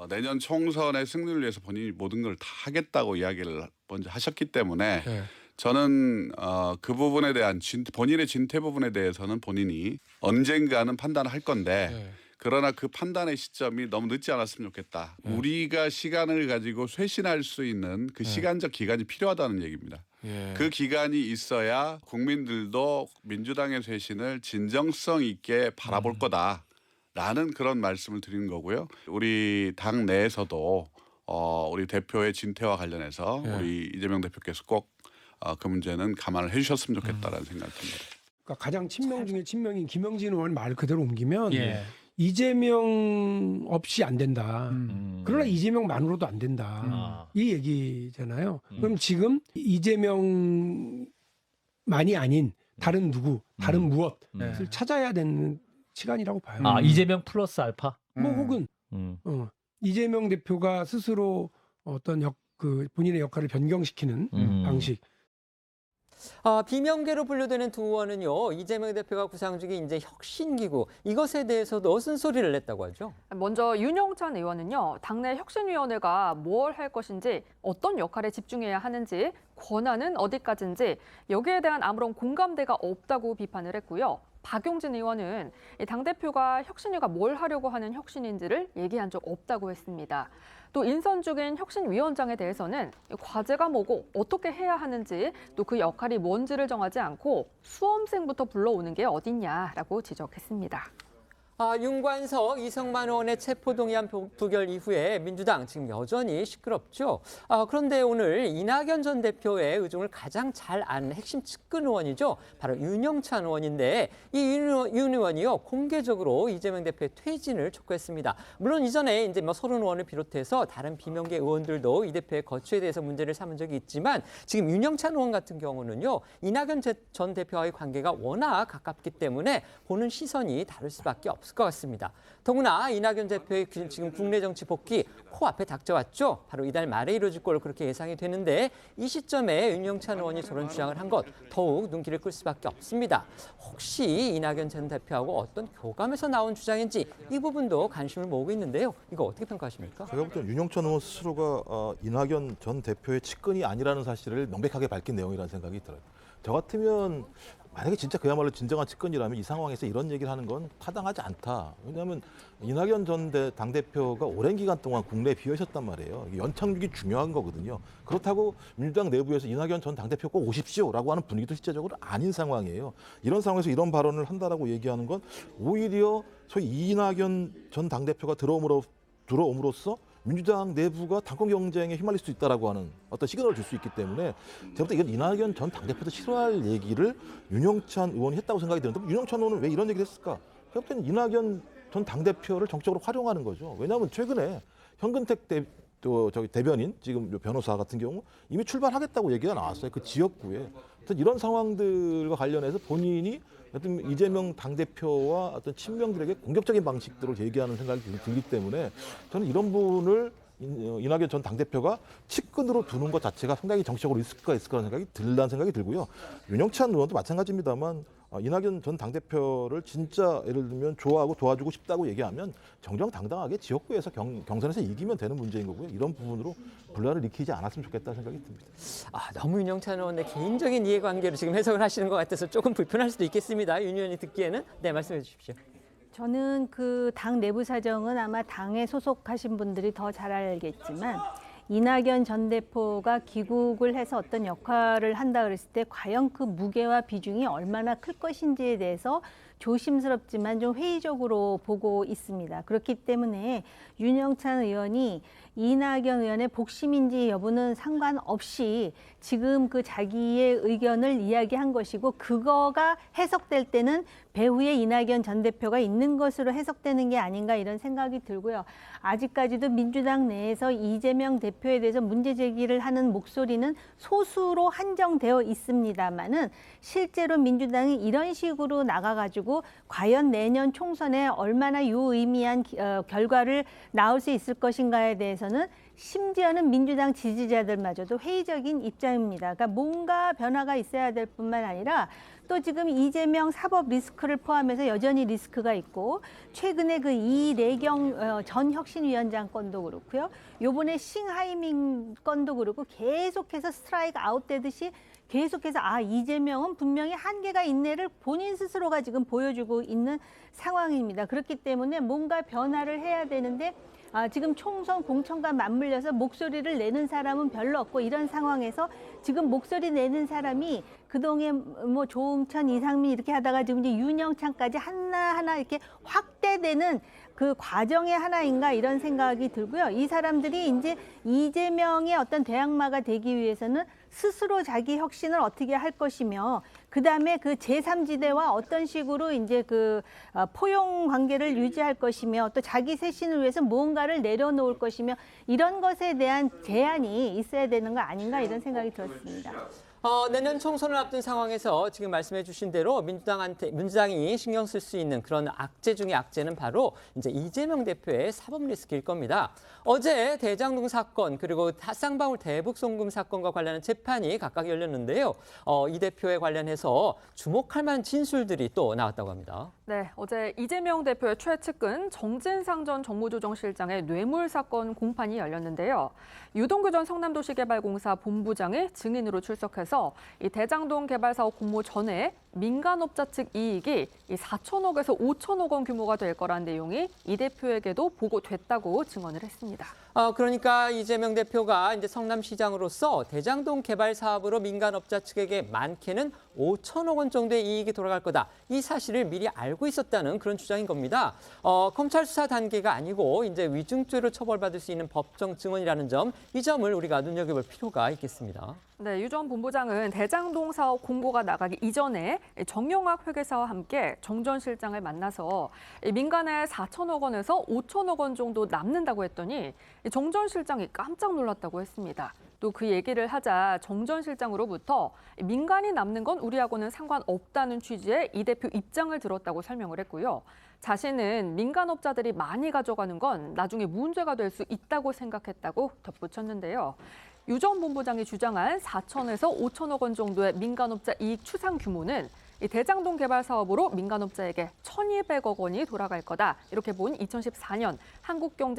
내년 총선의 승리를 위해서 본인이 모든 걸 다 하겠다고 이야기를 먼저 하셨기 때문에 저는 그 부분에 대한 본인의 진퇴 부분에 대해서는 본인이 언젠가는 판단을 할 건데 그러나 그 판단의 시점이 너무 늦지 않았으면 좋겠다. 우리가 시간을 가지고 쇄신할 수 있는 그 시간적 기간이 필요하다는 얘기입니다. 그 기간이 있어야 국민들도 민주당의 쇄신을 진정성 있게 바라볼 거다라는 그런 말씀을 드리는 거고요. 우리 당 내에서도 우리 대표의 진퇴와 관련해서 우리 이재명 대표께서 꼭 그 문제는 감안을 해주셨으면 좋겠다라는 생각이 듭니다. 그러니까 가장 친명 중에 친명인 김영진 의원 말 그대로 옮기면 이재명 없이 안 된다. 그러나 이재명만으로도 안 된다. 이 얘기잖아요. 그럼 지금 이재명만이 아닌 다른 누구, 다른 무엇을 찾아야 되는 시간이라고 봐요. 이재명 플러스 알파? 혹은 이재명 대표가 스스로 어떤 본인의 역할을 변경시키는 방식. 비명계로 분류되는 두 의원은요, 이재명 대표가 구상 중인 이제 혁신기구, 이것에 대해서도 쓴소리를 냈다고 하죠. 먼저 윤영찬 의원은요, 당내 혁신위원회가 뭘 할 것인지, 어떤 역할에 집중해야 하는지, 권한은 어디까지인지 여기에 대한 아무런 공감대가 없다고 비판을 했고요. 박용진 의원은 당대표가 혁신위가 뭘 하려고 하는 혁신인지를 얘기한 적 없다고 했습니다. 또 인선 중인 혁신위원장에 대해서는 과제가 뭐고 어떻게 해야 하는지 또 그 역할이 뭔지를 정하지 않고 수험생부터 불러오는 게 어딨냐라고 지적했습니다. 윤관석, 이성만 의원의 체포동의안 부결 이후에 민주당 지금 여전히 시끄럽죠. 그런데 오늘 이낙연 전 대표의 의중을 가장 잘 아는 핵심 측근 의원이죠. 바로 윤영찬 의원인데 이 윤 의원이요, 공개적으로 이재명 대표의 퇴진을 촉구했습니다. 물론 이전에 이제 서른 의원을 비롯해서 다른 비명계 의원들도 이 대표의 거취에 대해서 문제를 삼은 적이 있지만 지금 윤영찬 의원 같은 경우는요, 이낙연 전 대표와의 관계가 워낙 가깝기 때문에 보는 시선이 다를 수밖에 없습니다. 것 같습니다. 더구나 이낙연 대표의 지금 국내 정치 복귀 코앞에 닥쳐왔죠. 바로 이달 말에 이루어질 걸로 그렇게 예상이 되는데 이 시점에 윤영찬 의원이 저런 주장을 한 것 더욱 눈길을 끌 수밖에 없습니다. 혹시 이낙연 전 대표하고 어떤 교감에서 나온 주장인지 이 부분도 관심을 모으고 있는데요. 이거 어떻게 평가하십니까? 제가 볼 때는 윤영찬 의원 스스로가 이낙연 전 대표의 측근이 아니라는 사실을 명백하게 밝힌 내용이라는 생각이 들어요. 저 같으면 만약에 진짜 그야말로 진정한 측근이라면 이 상황에서 이런 얘기를 하는 건 타당하지 않다. 왜냐하면 이낙연 전 당대표가 오랜 기간 동안 국내에 비어 있었단 말이에요. 연착륙이 중요한 거거든요. 그렇다고 민주당 내부에서 이낙연 전 당대표 꼭 오십시오라고 하는 분위기도 실제적으로 아닌 상황이에요. 이런 상황에서 이런 발언을 한다라고 얘기하는 건 오히려 소위 이낙연 전 당대표가 들어옴으로써 민주당 내부가 당권 경쟁에 휘말릴 수 있다라고 하는 어떤 시그널을 줄 수 있기 때문에 제가 볼 때 이건 이낙연 전 당대표도 싫어할 얘기를 윤영찬 의원이 했다고 생각이 드는데 윤영찬 의원은 왜 이런 얘기를 했을까? 제가 볼 때는 이낙연 전 당대표를 정적으로 활용하는 거죠. 왜냐하면 최근에 현근택 대변인 지금 변호사 같은 경우 이미 출발하겠다고 얘기가 나왔어요. 그 지역구에. 이런 상황들과 관련해서 본인이 어떤 이재명 당대표와 어떤 친명들에게 공격적인 방식들을 얘기하는 생각이 들기 때문에 저는 이런 부분을 이낙연 전 당대표가 측근으로 두는 것 자체가 상당히 정치적으로 있을까 생각이 들다는 생각이 들고요. 윤영찬 의원도 마찬가지입니다만 이낙연 전 당대표를 진짜 예를 들면 좋아하고 도와주고 싶다고 얘기하면 정정당당하게 지역구에서 경선에서 이기면 되는 문제인 거고요. 이런 부분으로 분란을 일으키지 않았으면 좋겠다는 생각이 듭니다. 너무 윤영찬 의원의 개인적인 이해관계로 지금 해석을 하시는 것 같아서 조금 불편할 수도 있겠습니다. 윤 의원이 듣기에는. 네, 말씀해 주십시오. 저는 그 당 내부 사정은 아마 당에 소속하신 분들이 더 잘 알겠지만 이낙연 전 대표가 귀국을 해서 어떤 역할을 한다 그랬을 때 과연 그 무게와 비중이 얼마나 클 것인지에 대해서 조심스럽지만 좀 회의적으로 보고 있습니다. 그렇기 때문에 윤영찬 의원이 이낙연 의원의 복심인지 여부는 상관없이 지금 그 자기의 의견을 이야기한 것이고 그거가 해석될 때는 배후에 이낙연 전 대표가 있는 것으로 해석되는 게 아닌가 이런 생각이 들고요. 아직까지도 민주당 내에서 이재명 대표에 대해서 문제 제기를 하는 목소리는 소수로 한정되어 있습니다만은 실제로 민주당이 이런 식으로 나가가지고 과연 내년 총선에 얼마나 유의미한 결과를 나올 수 있을 것인가에 대해서는 심지어는 민주당 지지자들마저도 회의적인 입장입니다. 그러니까 뭔가 변화가 있어야 될 뿐만 아니라 또 지금 이재명 사법 리스크를 포함해서 여전히 리스크가 있고 최근에 그 이내경 전 혁신위원장 건도 그렇고요. 요번에 싱하이밍 건도 그렇고 계속해서 스트라이크 아웃되듯이 계속해서 이재명은 분명히 한계가 있네를 본인 스스로가 지금 보여주고 있는 상황입니다. 그렇기 때문에 뭔가 변화를 해야 되는데 지금 총선 공천과 맞물려서 목소리를 내는 사람은 별로 없고 이런 상황에서 지금 목소리 내는 사람이 그동안 뭐 조응천, 이상민 이렇게 하다가 지금 이제 윤영찬까지 하나하나 이렇게 확대되는 그 과정의 하나인가 이런 생각이 들고요. 이 사람들이 이제 이재명의 어떤 대항마가 되기 위해서는 스스로 자기 혁신을 어떻게 할 것이며 그다음에 그 제3지대와 어떤 식으로 이제 그 포용 관계를 유지할 것이며 또 자기 쇄신을 위해서 무언가를 내려놓을 것이며 이런 것에 대한 제안이 있어야 되는 거 아닌가 이런 생각이 들었습니다. 내년 총선을 앞둔 상황에서 지금 말씀해 주신 대로 민주당이 신경 쓸 수 있는 그런 악재 중의 악재는 바로 이제 이재명 대표의 사법 리스크일 겁니다. 어제 대장동 사건 그리고 쌍방울 대북 송금 사건과 관련한 재판이 각각 열렸는데요. 이 대표에 관련해서 주목할 만한 진술들이 또 나왔다고 합니다. 네, 어제 이재명 대표의 최측근 정진상 전 정무조정실장의 뇌물 사건 공판이 열렸는데요. 유동규 전 성남도시개발공사 본부장이 증인으로 출석해서 이 대장동 개발 사업 공모 전에 민간업자 측 이익이 4천억에서 5천억 원 규모가 될 거란 내용이 이 대표에게도 보고됐다고 증언을 했습니다. 그러니까 이재명 대표가 이제 성남시장으로서 대장동 개발 사업으로 민간업자 측에게 많게는 5천억 원 정도의 이익이 돌아갈 거다. 이 사실을 미리 알고 있었다는 그런 주장인 겁니다. 검찰 수사 단계가 아니고 이제 위증죄로 처벌받을 수 있는 법정 증언이라는 점, 이 점을 우리가 눈여겨볼 필요가 있겠습니다. 네, 유 전 본부장은 대장동 사업 공고가 나가기 이전에 정영학 회계사와 함께 정 전 실장을 만나서 민간에 4천억 원에서 5천억 원 정도 남는다고 했더니 정 전 실장이 깜짝 놀랐다고 했습니다. 또 그 얘기를 하자 정 전 실장으로부터 민간이 남는 건 우리하고는 상관없다는 취지의 이 대표 입장을 들었다고 설명을 했고요. 자신은 민간업자들이 많이 가져가는 건 나중에 문제가 될 수 있다고 생각했다고 덧붙였는데요. 유 전 본부장이 주장한 4천에서 5천억 원 정도의 민간업자 이익 추산 규모는 이 대장동 개발 사업으로 민간업자에게 1,200억 원이 돌아갈 거다. 이렇게 본 2014년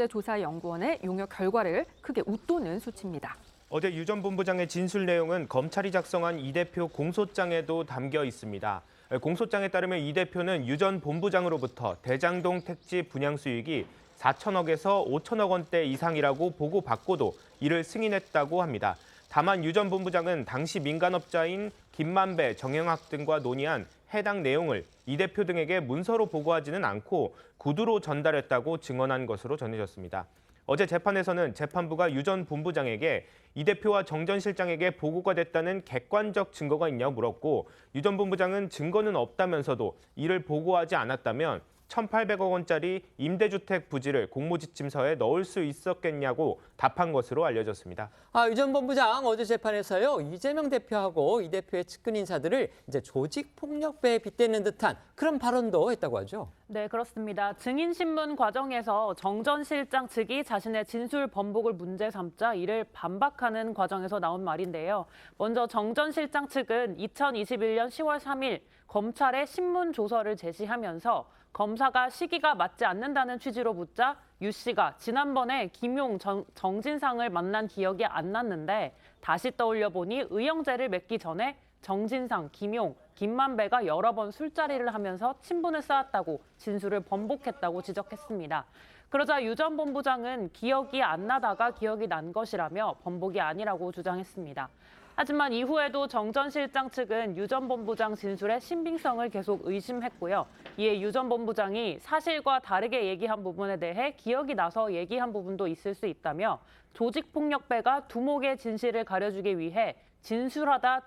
한국경제조사연구원의 용역 결과를 크게 웃도는 수치입니다. 어제 유 전 본부장의 진술 내용은 검찰이 작성한 이 대표 공소장에도 담겨 있습니다. 공소장에 따르면 이 대표는 유 전 본부장으로부터 대장동 택지 분양 수익이 4천억에서 5천억 원대 이상이라고 보고받고도 이를 승인했다고 합니다. 다만 유 전 본부장은 당시 민간업자인 김만배, 정영학 등과 논의한 해당 내용을 이 대표 등에게 문서로 보고하지는 않고 구두로 전달했다고 증언한 것으로 전해졌습니다. 어제 재판에서는 재판부가 유 전 본부장에게 이 대표와 정 전 실장에게 보고가 됐다는 객관적 증거가 있냐고 물었고, 유 전 본부장은 증거는 없다면서도 이를 보고하지 않았다면 1,800억 원짜리 임대주택 부지를 공모지침서에 넣을 수 있었겠냐고 답한 것으로 알려졌습니다. 유 전 본부장 어제 재판에서요, 이재명 대표하고 이 대표의 측근 인사들을 이제 조직폭력배에 빗대는 듯한 그런 발언도 했다고 하죠. 네, 그렇습니다. 증인신문 과정에서 정 전 실장 측이 자신의 진술 번복을 문제 삼자 이를 반박하는 과정에서 나온 말인데요. 먼저 정 전 실장 측은 2021년 10월 3일 검찰에 신문 조서를 제시하면서 검사가 시기가 맞지 않는다는 취지로 묻자 유 씨가 지난번에 김용, 정진상을 만난 기억이 안 났는데 다시 떠올려 보니 의형제를 맺기 전에 정진상, 김용, 김만배가 여러 번 술자리를 하면서 친분을 쌓았다고 진술을 번복했다고 지적했습니다. 그러자 유 전 본부장은 기억이 안 나다가 기억이 난 것이라며 번복이 아니라고 주장했습니다. 하지만 이후에도 정 전 실장 측은 유 전 본부장 진술의 신빙성을 계속 의심했고요. 이에 유 전 본부장이 사실과 다르게 얘기한 부분에 대해 기억이 나서 얘기한 부분도 있을 수 있다며 조직폭력배가 두목의 진실을 가려주기 위해 진술하다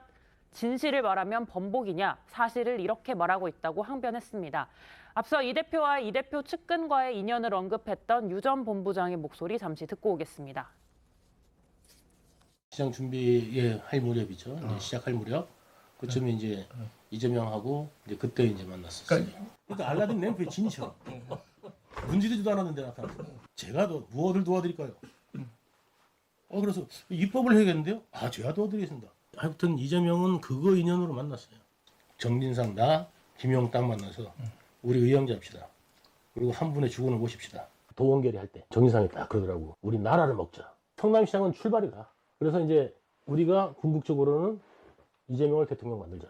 진실을 말하면 번복이냐, 사실을 이렇게 말하고 있다고 항변했습니다. 앞서 이 대표와 이 대표 측근과의 인연을 언급했던 유 전 본부장의 목소리 잠시 듣고 오겠습니다. 시장 준비할 무렵이죠. 이제 시작할 무렵 그쯤에 이제 이재명하고 이제 그때 이제 만났었어요. 그러니까 알라딘 램프의 진실. 문지르지도 않았는데 나타났어요. 제가 무엇을 도와드릴까요? 그래서 입법을 해야겠는데요. 제가 도와드리겠습니다. 하여튼 이재명은 그거 인연으로 만났어요. 정진상, 나, 김용 딱 만나서 우리 의형제 합시다. 그리고 한 분의 주군을 모십시다. 도원결의 할 때 정진상이 딱 그러더라고. 우리 나라를 먹자. 성남시장은 출발이다. 그래서 이제 우리가 궁극적으로는 이재명을 대통령 만들자.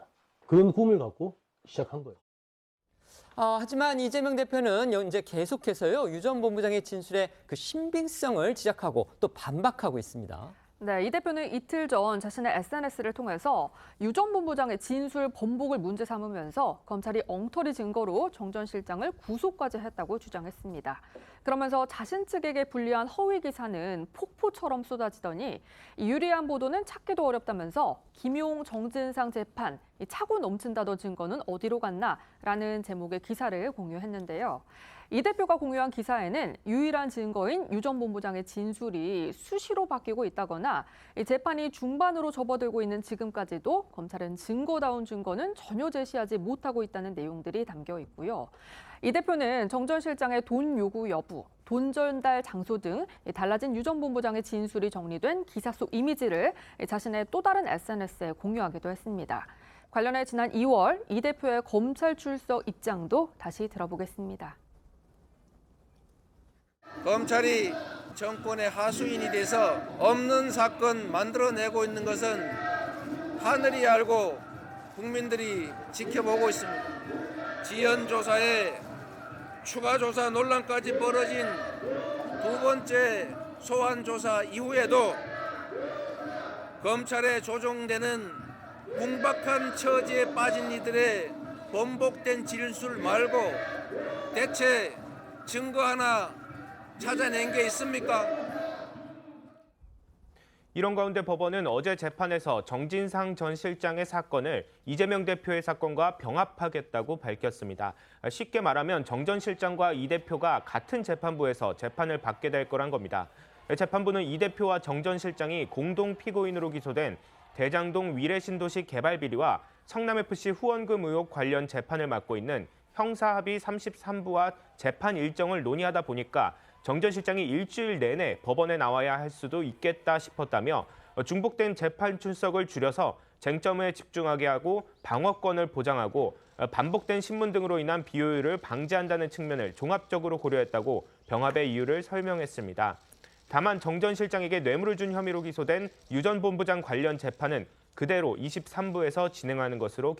그런 꿈을 갖고 시작한 거예요. 하지만 이재명 대표는 이제 계속해서요, 유 전 본부장의 진술의 그 신빙성을 지적하고 또 반박하고 있습니다. 네, 이 대표는 이틀 전 자신의 SNS를 통해서 유 전 본부장의 진술 번복을 문제 삼으면서 검찰이 엉터리 증거로 정 전 실장을 구속까지 했다고 주장했습니다. 그러면서 자신 측에게 불리한 허위 기사는 폭포처럼 쏟아지더니 유리한 보도는 찾기도 어렵다면서 김용, 정진상 재판, 차고 넘친다던 증거는 어디로 갔나라는 제목의 기사를 공유했는데요. 이 대표가 공유한 기사에는 유일한 증거인 유 전 본부장의 진술이 수시로 바뀌고 있다거나 재판이 중반으로 접어들고 있는 지금까지도 검찰은 증거다운 증거는 전혀 제시하지 못하고 있다는 내용들이 담겨 있고요. 이 대표는 정 전 실장의 돈 요구 여부, 돈 전달 장소 등 달라진 유 전 본부장의 진술이 정리된 기사 속 이미지를 자신의 또 다른 SNS에 공유하기도 했습니다. 관련해 지난 2월 이 대표의 검찰 출석 입장도 다시 들어보겠습니다. 검찰이 정권의 하수인이 돼서 없는 사건 만들어내고 있는 것은 하늘이 알고 국민들이 지켜보고 있습니다. 지연조사에 추가 조사 논란까지 벌어진 두 번째 소환조사 이후에도 검찰에 조종되는 궁박한 처지에 빠진 이들의 번복된 진술 말고 대체 증거 하나 찾아낸 게 있습니까? 이런 가운데 법원은 어제 재판에서 정진상 전 실장의 사건을 이재명 대표의 사건과 병합하겠다고 밝혔습니다. 쉽게 말하면 정 전 실장과 이 대표가 같은 재판부에서 재판을 받게 될 거란 겁니다. 재판부는 이 대표와 정 전 실장이 공동 피고인으로 기소된 대장동 위례신도시 개발 비리와 성남FC 후원금 의혹 관련 재판을 맡고 있는 형사합의 33부와 재판 일정을 논의하다 보니까 정 전 실장이 일주일 내내 법원에 나와야 할 수도 있겠다 싶었다며 중복된 재판 출석을 줄여서 쟁점에 집중하게 하고 방어권을 보장하고 반복된 신문 등으로 인한 비효율을 방지한다는 측면을 종합적으로 고려했다고 병합의 이유를 설명했습니다. 다만 정 전 실장에게 뇌물을 준 혐의로 기소된 유 전 본부장 관련 재판은 그대로 23부에서 진행하는 것으로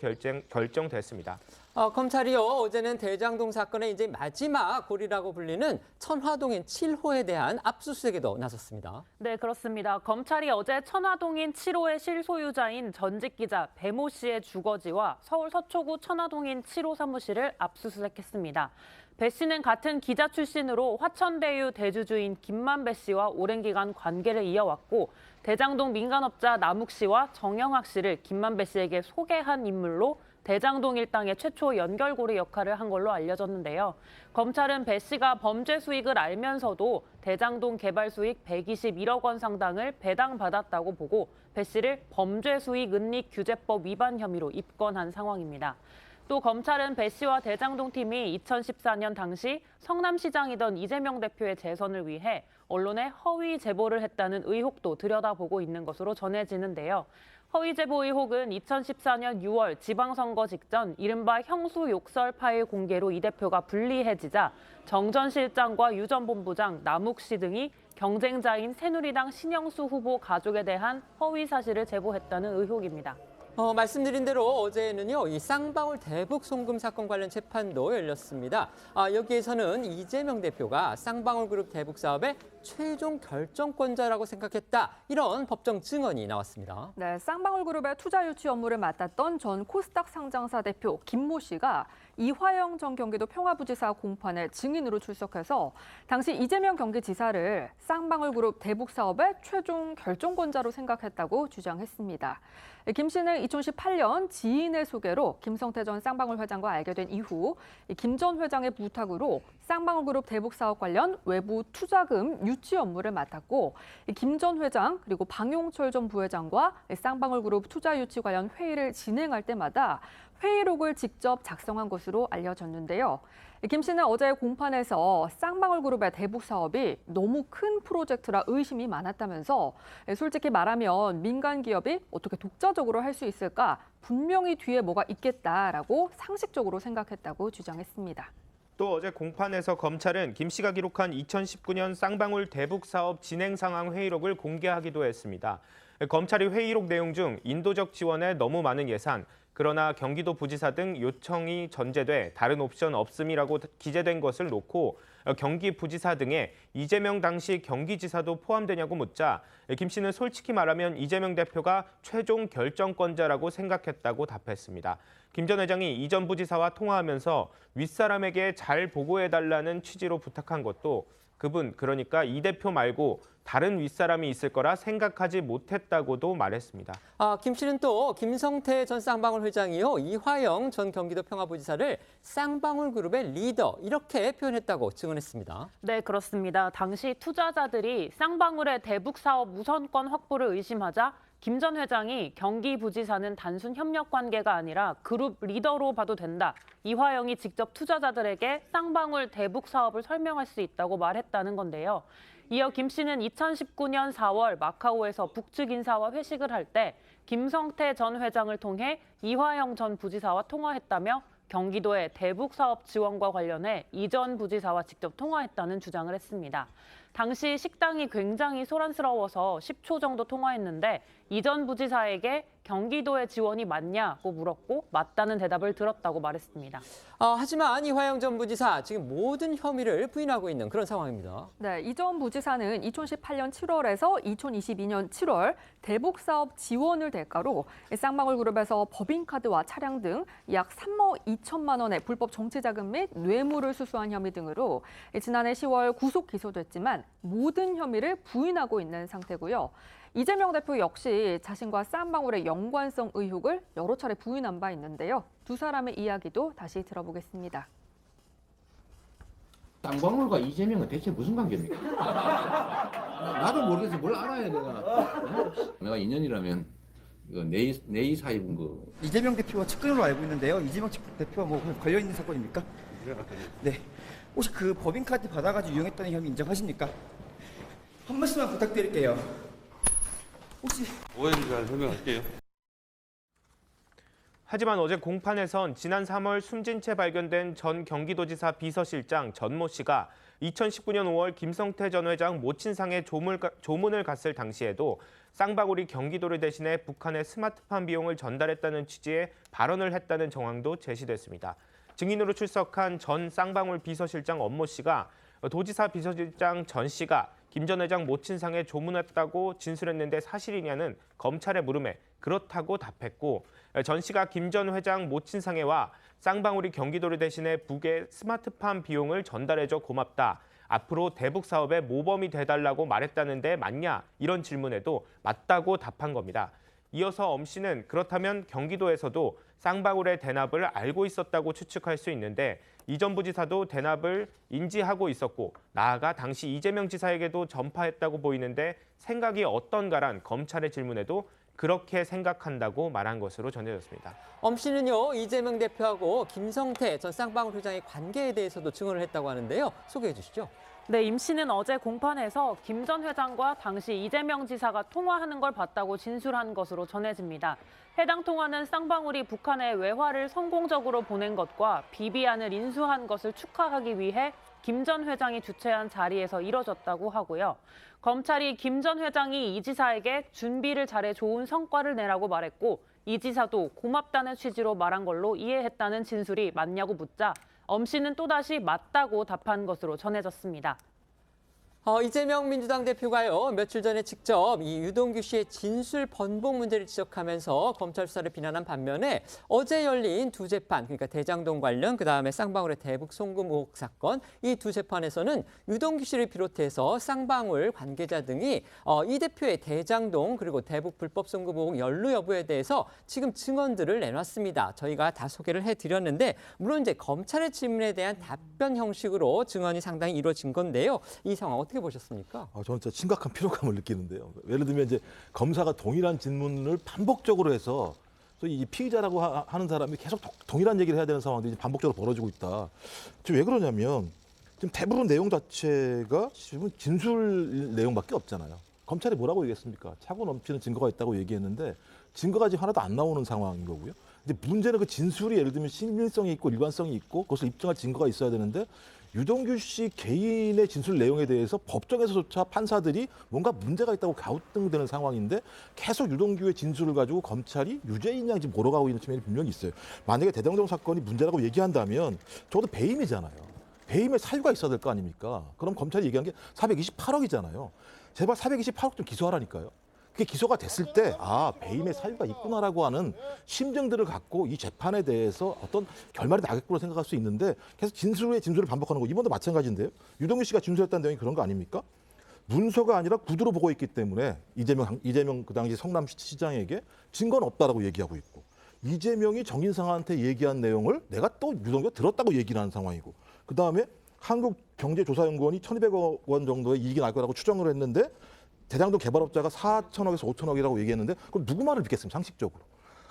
결정됐습니다. 검찰이요, 어제는 대장동 사건의 이제 마지막 고리라고 불리는 천화동인 7호에 대한 압수수색에도 나섰습니다. 네, 그렇습니다. 검찰이 어제 천화동인 7호의 실소유자인 전직 기자 배모 씨의 주거지와 서울 서초구 천화동인 7호 사무실을 압수수색했습니다. 배 씨는 같은 기자 출신으로 화천대유 대주주인 김만배 씨와 오랜 기간 관계를 이어왔고 대장동 민간업자 남욱 씨와 정영학 씨를 김만배 씨에게 소개한 인물로 대장동 일당의 최초 연결고리 역할을 한 걸로 알려졌는데요. 검찰은 배 씨가 범죄 수익을 알면서도 대장동 개발 수익 121억 원 상당을 배당받았다고 보고 배 씨를 범죄 수익 은닉 규제법 위반 혐의로 입건한 상황입니다. 또 검찰은 배 씨와 대장동 팀이 2014년 당시 성남시장이던 이재명 대표의 재선을 위해 언론에 허위 제보를 했다는 의혹도 들여다보고 있는 것으로 전해지는데요. 허위 제보 의혹은 2014년 6월 지방선거 직전 이른바 형수 욕설 파일 공개로 이 대표가 불리해지자 정 전 실장과 유 전 본부장, 남욱 씨 등이 경쟁자인 새누리당 신영수 후보 가족에 대한 허위 사실을 제보했다는 의혹입니다. 말씀드린 대로 어제는요, 이 쌍방울 대북 송금 사건 관련 재판도 열렸습니다. 여기에서는 이재명 대표가 쌍방울 그룹 대북 사업의 최종 결정권자라고 생각했다, 이런 법정 증언이 나왔습니다. 네, 쌍방울 그룹의 투자 유치 업무를 맡았던 전 코스닥 상장사 대표 김모 씨가 이화영 전 경기도 평화부지사 공판에 증인으로 출석해서 당시 이재명 경기지사를 쌍방울 그룹 대북 사업의 최종 결정권자로 생각했다고 주장했습니다. 김 씨는 2018년 지인의 소개로 김성태 전 쌍방울 회장과 알게 된 이후 김 전 회장의 부탁으로 쌍방울 그룹 대북 사업 관련 외부 투자금 유치 업무를 맡았고 김 전 회장 그리고 방용철 전 부회장과 쌍방울 그룹 투자 유치 관련 회의를 진행할 때마다 회의록을 직접 작성한 것으로 알려졌는데요. 김 씨는 어제 공판에서 쌍방울 그룹의 대북 사업이 너무 큰 프로젝트라 의심이 많았다면서 솔직히 말하면 민간 기업이 어떻게 독자적으로 할 수 있을까? 분명히 뒤에 뭐가 있겠다라고 상식적으로 생각했다고 주장했습니다. 또 어제 공판에서 검찰은 김 씨가 기록한 2019년 쌍방울 대북 사업 진행 상황 회의록을 공개하기도 했습니다. 검찰이 회의록 내용 중 인도적 지원에 너무 많은 예산, 그러나 경기도 부지사 등 요청이 전제돼 다른 옵션 없음이라고 기재된 것을 놓고 경기부지사 등의 이재명 당시 경기지사도 포함되냐고 묻자 김 씨는 솔직히 말하면 이재명 대표가 최종 결정권자라고 생각했다고 답했습니다. 김 전 회장이 이 전 부지사와 통화하면서 윗사람에게 잘 보고해달라는 취지로 부탁한 것도 그분, 그러니까 이 대표 말고 다른 윗사람이 있을 거라 생각하지 못했다고도 말했습니다. 김 씨는 또 김성태 전 쌍방울 회장이요, 이화영 전 경기도 평화부지사를 쌍방울 그룹의 리더 이렇게 표현했다고 증언했습니다. 네, 그렇습니다. 당시 투자자들이 쌍방울의 대북 사업 우선권 확보를 의심하자 김 전 회장이 경기부지사는 단순 협력 관계가 아니라 그룹 리더로 봐도 된다. 이화영이 직접 투자자들에게 쌍방울 대북 사업을 설명할 수 있다고 말했다는 건데요. 이어 김 씨는 2019년 4월 마카오에서 북측 인사와 회식을 할 때 김성태 전 회장을 통해 이화영 전 부지사와 통화했다며 경기도의 대북 사업 지원과 관련해 이 전 부지사와 직접 통화했다는 주장을 했습니다. 당시 식당이 굉장히 소란스러워서 10초 정도 통화했는데 이 전 부지사에게 경기도의 지원이 맞냐고 물었고 맞다는 대답을 들었다고 말했습니다. 하지만 이화영 전 부지사 지금 모든 혐의를 부인하고 있는 그런 상황입니다. 네, 이 전 부지사는 2018년 7월에서 2022년 7월 대북 사업 지원을 대가로 쌍방울 그룹에서 법인카드와 차량 등 약 3억 2천만 원의 불법 정치자금 및 뇌물을 수수한 혐의 등으로 지난해 10월 구속 기소됐지만 모든 혐의를 부인하고 있는 상태고요. 이재명 대표 역시 자신과 쌍방울의 연관성 의혹을 여러 차례 부인한 바 있는데요. 두 사람의 이야기도 다시 들어보겠습니다. 쌍방울과 이재명은 대체 무슨 관계입니까? 나도 모르겠어. 뭘 알아야 내가 인연이라면 이거 내이 사입은 거. 이재명 대표와 측근으로 알고 있는데요. 이재명 대표와 뭐 관련 있는 사건입니까? 네. 혹시 그 법인카드 받아가지고 이용했다는 혐의 인정하십니까? 한 말씀만 부탁드릴게요. 혹시 오해를 잘 설명할게요. 하지만 어제 공판에선 지난 3월 숨진 채 발견된 전 경기도지사 비서실장 전모 씨가 2019년 5월 김성태 전 회장 모친상에 조문을 갔을 당시에도 쌍방울이 경기도를 대신해 북한에 스마트폰 비용을 전달했다는 취지의 발언을 했다는 정황도 제시됐습니다. 증인으로 출석한 전 쌍방울 비서실장 엄모 씨가 도지사 비서실장 전 씨가 김 전 회장 모친상에 조문했다고 진술했는데 사실이냐는 검찰의 물음에 그렇다고 답했고, 전 씨가 김 전 회장 모친상에와 쌍방울이 경기도를 대신해 북에 스마트폰 비용을 전달해줘 고맙다. 앞으로 대북 사업의 모범이 돼달라고 말했다는데 맞냐? 이런 질문에도 맞다고 답한 겁니다. 이어서 엄 씨는 그렇다면 경기도에서도 쌍방울의 대납을 알고 있었다고 추측할 수 있는데 이 전 부지사도 대납을 인지하고 있었고 나아가 당시 이재명 지사에게도 전파했다고 보이는데 생각이 어떤가란 검찰의 질문에도 그렇게 생각한다고 말한 것으로 전해졌습니다. 엄 씨는요, 이재명 대표하고 김성태 전 쌍방울 회장의 관계에 대해서도 증언을 했다고 하는데요. 소개해 주시죠. 네, 임 씨는 어제 공판에서 김 전 회장과 당시 이재명 지사가 통화하는 걸 봤다고 진술한 것으로 전해집니다. 해당 통화는 쌍방울이 북한에 외화를 성공적으로 보낸 것과 비비안을 인수한 것을 축하하기 위해 김 전 회장이 주최한 자리에서 이뤄졌다고 하고요. 검찰이 김 전 회장이 이 지사에게 준비를 잘해 좋은 성과를 내라고 말했고 이 지사도 고맙다는 취지로 말한 걸로 이해했다는 진술이 맞냐고 묻자 엄 씨는 또다시 맞다고 답한 것으로 전해졌습니다. 이재명 민주당 대표가요, 며칠 전에 직접 이 유동규 씨의 진술 번복 문제를 지적하면서 검찰 수사를 비난한 반면에 어제 열린 두 재판, 그러니까 대장동 관련, 그다음에 쌍방울의 대북 송금 의혹 사건, 이 두 재판에서는 유동규 씨를 비롯해서 쌍방울 관계자 등이 이 대표의 대장동 그리고 대북 불법 송금 의혹 연루 여부에 대해서 지금 증언들을 내놨습니다. 저희가 다 소개를 해드렸는데 물론 이제 검찰의 질문에 대한 답변 형식으로 증언이 상당히 이루어진 건데요. 이 상황 어떻게 보셨습니까? 저는 진짜 심각한 피로감을 느끼는데요. 예를 들면 이제 검사가 동일한 질문을 반복적으로 해서 또 이 피의자라고 하는 사람이 계속 동일한 얘기를 해야 되는 상황들이 반복적으로 벌어지고 있다. 지금 왜 그러냐면 지금 대부분 내용 자체가 지금 진술 내용밖에 없잖아요. 검찰이 뭐라고 얘기했습니까? 차고 넘치는 증거가 있다고 얘기했는데 증거가 지금 하나도 안 나오는 상황인 거고요. 이제 문제는 그 진술이 예를 들면 신빙성이 있고 일관성이 있고 그것을 입증할 증거가 있어야 되는데 유동규 씨 개인의 진술 내용에 대해서 법정에서조차 판사들이 뭔가 문제가 있다고 갸우뚱되는 상황인데 계속 유동규의 진술을 가지고 검찰이 유죄인 양 지금 몰아가고 있는 측면이 분명히 있어요. 만약에 대장동 사건이 문제라고 얘기한다면 적어도 배임이잖아요. 배임의 사유가 있어야 될 거 아닙니까? 그럼 검찰이 얘기한 게 428억이잖아요. 제발 428억 좀 기소하라니까요. 그게 기소가 됐을 때 배임의 사유가 있구나라고 하는 심증들을 갖고 이 재판에 대해서 어떤 결말이 나겠구나 생각할 수 있는데 계속 진술을 반복하는 거 이번도 마찬가지인데요. 유동규 씨가 진술했다는 내용이 그런 거 아닙니까? 문서가 아니라 구두로 보고 있기 때문에 이재명 그 당시 성남시장에게 증거는 없다라고 얘기하고 있고 이재명이 정인상한테 얘기한 내용을 내가 또 유동규가 들었다고 얘기를 하는 상황이고 그다음에 한국경제조사연구원이 1,200억 원 정도의 이익이 날 거라고 추정을 했는데 대장동 개발업자가 4천억에서 5천억이라고 얘기했는데 그럼 누구 말을 믿겠습니까? 상식적으로.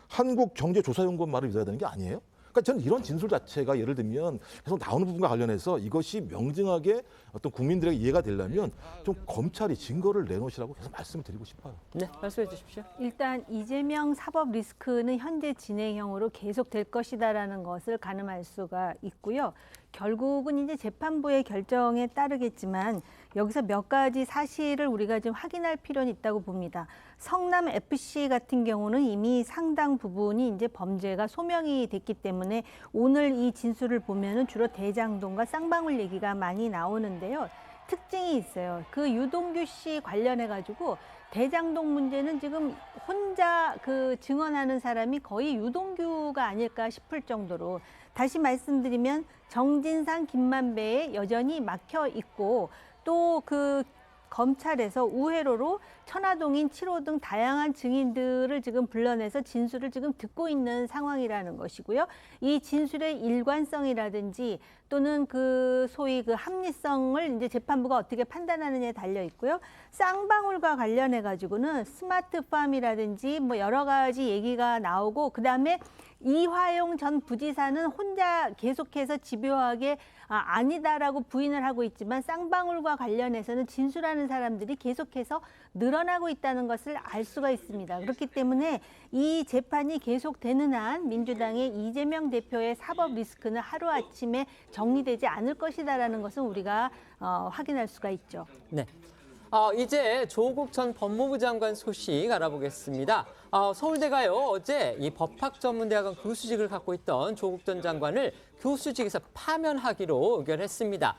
한국경제조사연구원 말을 믿어야 되는 게 아니에요? 그러니까 저는 이런 진술 자체가 예를 들면 계속 나오는 부분과 관련해서 이것이 명징하게 어떤 국민들에게 이해가 되려면 좀 검찰이 증거를 내놓으시라고 계속 말씀을 드리고 싶어요. 네, 말씀해 주십시오. 일단 이재명 사법 리스크는 현재 진행형으로 계속될 것이다라는 것을 가늠할 수가 있고요. 결국은 이제 재판부의 결정에 따르겠지만 여기서 몇 가지 사실을 우리가 좀 확인할 필요는 있다고 봅니다. 성남 FC 같은 경우는 이미 상당 부분이 이제 범죄가 소명이 됐기 때문에 오늘 이 진술을 보면은 주로 대장동과 쌍방울 얘기가 많이 나오는데요. 특징이 있어요. 그 유동규 씨 관련해 가지고 대장동 문제는 지금 혼자 그 증언하는 사람이 거의 유동규가 아닐까 싶을 정도로 다시 말씀드리면 정진상, 김만배에 여전히 막혀 있고 또 그 검찰에서 우회로로 천화동인 7호 등 다양한 증인들을 지금 불러내서 진술을 지금 듣고 있는 상황이라는 것이고요. 이 진술의 일관성이라든지 또는 그 소위 그 합리성을 이제 재판부가 어떻게 판단하느냐에 달려 있고요. 쌍방울과 관련해 가지고는 스마트팜이라든지 뭐 여러 가지 얘기가 나오고 그다음에 이화용 전 부지사는 혼자 계속해서 집요하게 아니다라고 부인을 하고 있지만 쌍방울과 관련해서는 진술하는 사람들이 계속해서 늘어나고 있다는 것을 알 수가 있습니다. 그렇기 때문에 이 재판이 계속되는 한 민주당의 이재명 대표의 사법 리스크는 하루아침에 정리되지 않을 것이다라는 것은 우리가 확인할 수가 있죠. 네. 이제 조국 전 법무부 장관 소식 알아보겠습니다. 서울대가요 어제 이 법학전문대학원 교수직을 갖고 있던 조국 전 장관을 교수직에서 파면하기로 의결했습니다.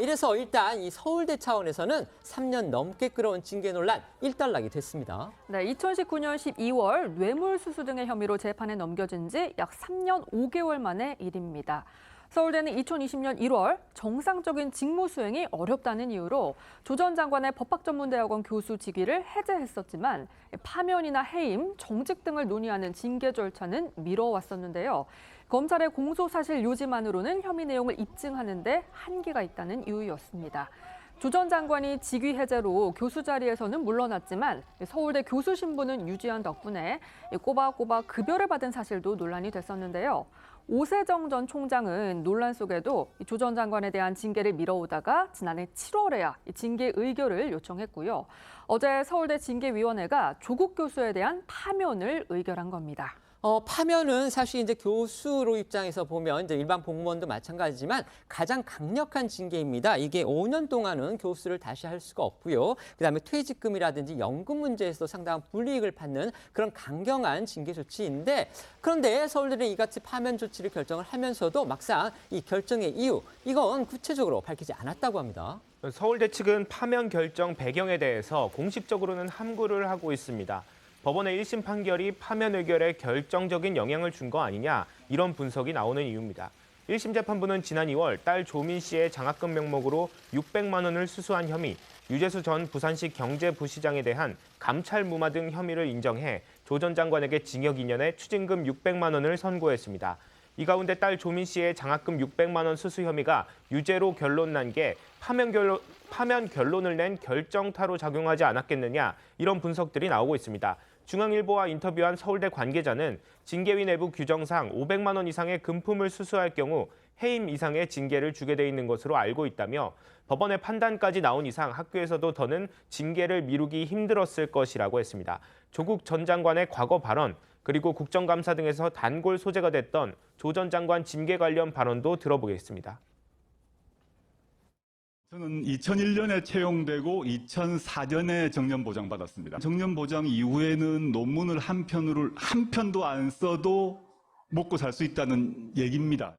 이래서 일단 이 서울대 차원에서는 3년 넘게 끌어온 징계 논란 일단락이 됐습니다. 네, 2019년 12월 뇌물수수 등의 혐의로 재판에 넘겨진 지 약 3년 5개월 만의 일입니다. 서울대는 2020년 1월 정상적인 직무 수행이 어렵다는 이유로 조 전 장관의 법학전문대학원 교수 직위를 해제했었지만 파면이나 해임, 정직 등을 논의하는 징계 절차는 미뤄왔었는데요. 검찰의 공소사실 요지만으로는 혐의 내용을 입증하는 데 한계가 있다는 이유였습니다. 조 전 장관이 직위 해제로 교수 자리에서는 물러났지만 서울대 교수 신분은 유지한 덕분에 꼬박꼬박 급여를 받은 사실도 논란이 됐었는데요. 오세정 전 총장은 논란 속에도 조 전 장관에 대한 징계를 미뤄오다가 지난해 7월에야 징계 의결을 요청했고요. 어제 서울대 징계위원회가 조국 교수에 대한 파면을 의결한 겁니다. 파면은 사실 이제 교수로 입장에서 보면 이제 일반 공무원도 마찬가지지만 가장 강력한 징계입니다. 이게 5년 동안은 교수를 다시 할 수가 없고요. 그다음에 퇴직금이라든지 연금 문제에서 상당한 불이익을 받는 그런 강경한 징계 조치인데 그런데 서울대는 이같이 파면 조치를 결정을 하면서도 막상 이 결정의 이유 이건 구체적으로 밝히지 않았다고 합니다. 서울대 측은 파면 결정 배경에 대해서 공식적으로는 함구를 하고 있습니다. 법원의 1심 판결이 파면 의결에 결정적인 영향을 준 거 아니냐 이런 분석이 나오는 이유입니다. 1심 재판부는 지난 2월 딸 조민 씨의 장학금 명목으로 600만 원을 수수한 혐의, 유재수 전 부산시 경제부시장에 대한 감찰 무마 등 혐의를 인정해 조 전 장관에게 징역 2년에 추징금 600만 원을 선고했습니다. 이 가운데 딸 조민 씨의 장학금 600만 원 수수 혐의가 유죄로 결론 난 게 파면 결론을 낸 결정타로 작용하지 않았겠느냐 이런 분석들이 나오고 있습니다. 중앙일보와 인터뷰한 서울대 관계자는 징계위 내부 규정상 500만 원 이상의 금품을 수수할 경우 해임 이상의 징계를 주게 돼 있는 것으로 알고 있다며 법원의 판단까지 나온 이상 학교에서도 더는 징계를 미루기 힘들었을 것이라고 했습니다. 조국 전 장관의 과거 발언 그리고 국정감사 등에서 단골 소재가 됐던 조 전 장관 징계 관련 발언도 들어보겠습니다. 저는 2001년에 채용되고 2004년에 정년 보장받았습니다. 정년 보장 이후에는 논문을 한 편도 안 써도 먹고 살 수 있다는 얘기입니다.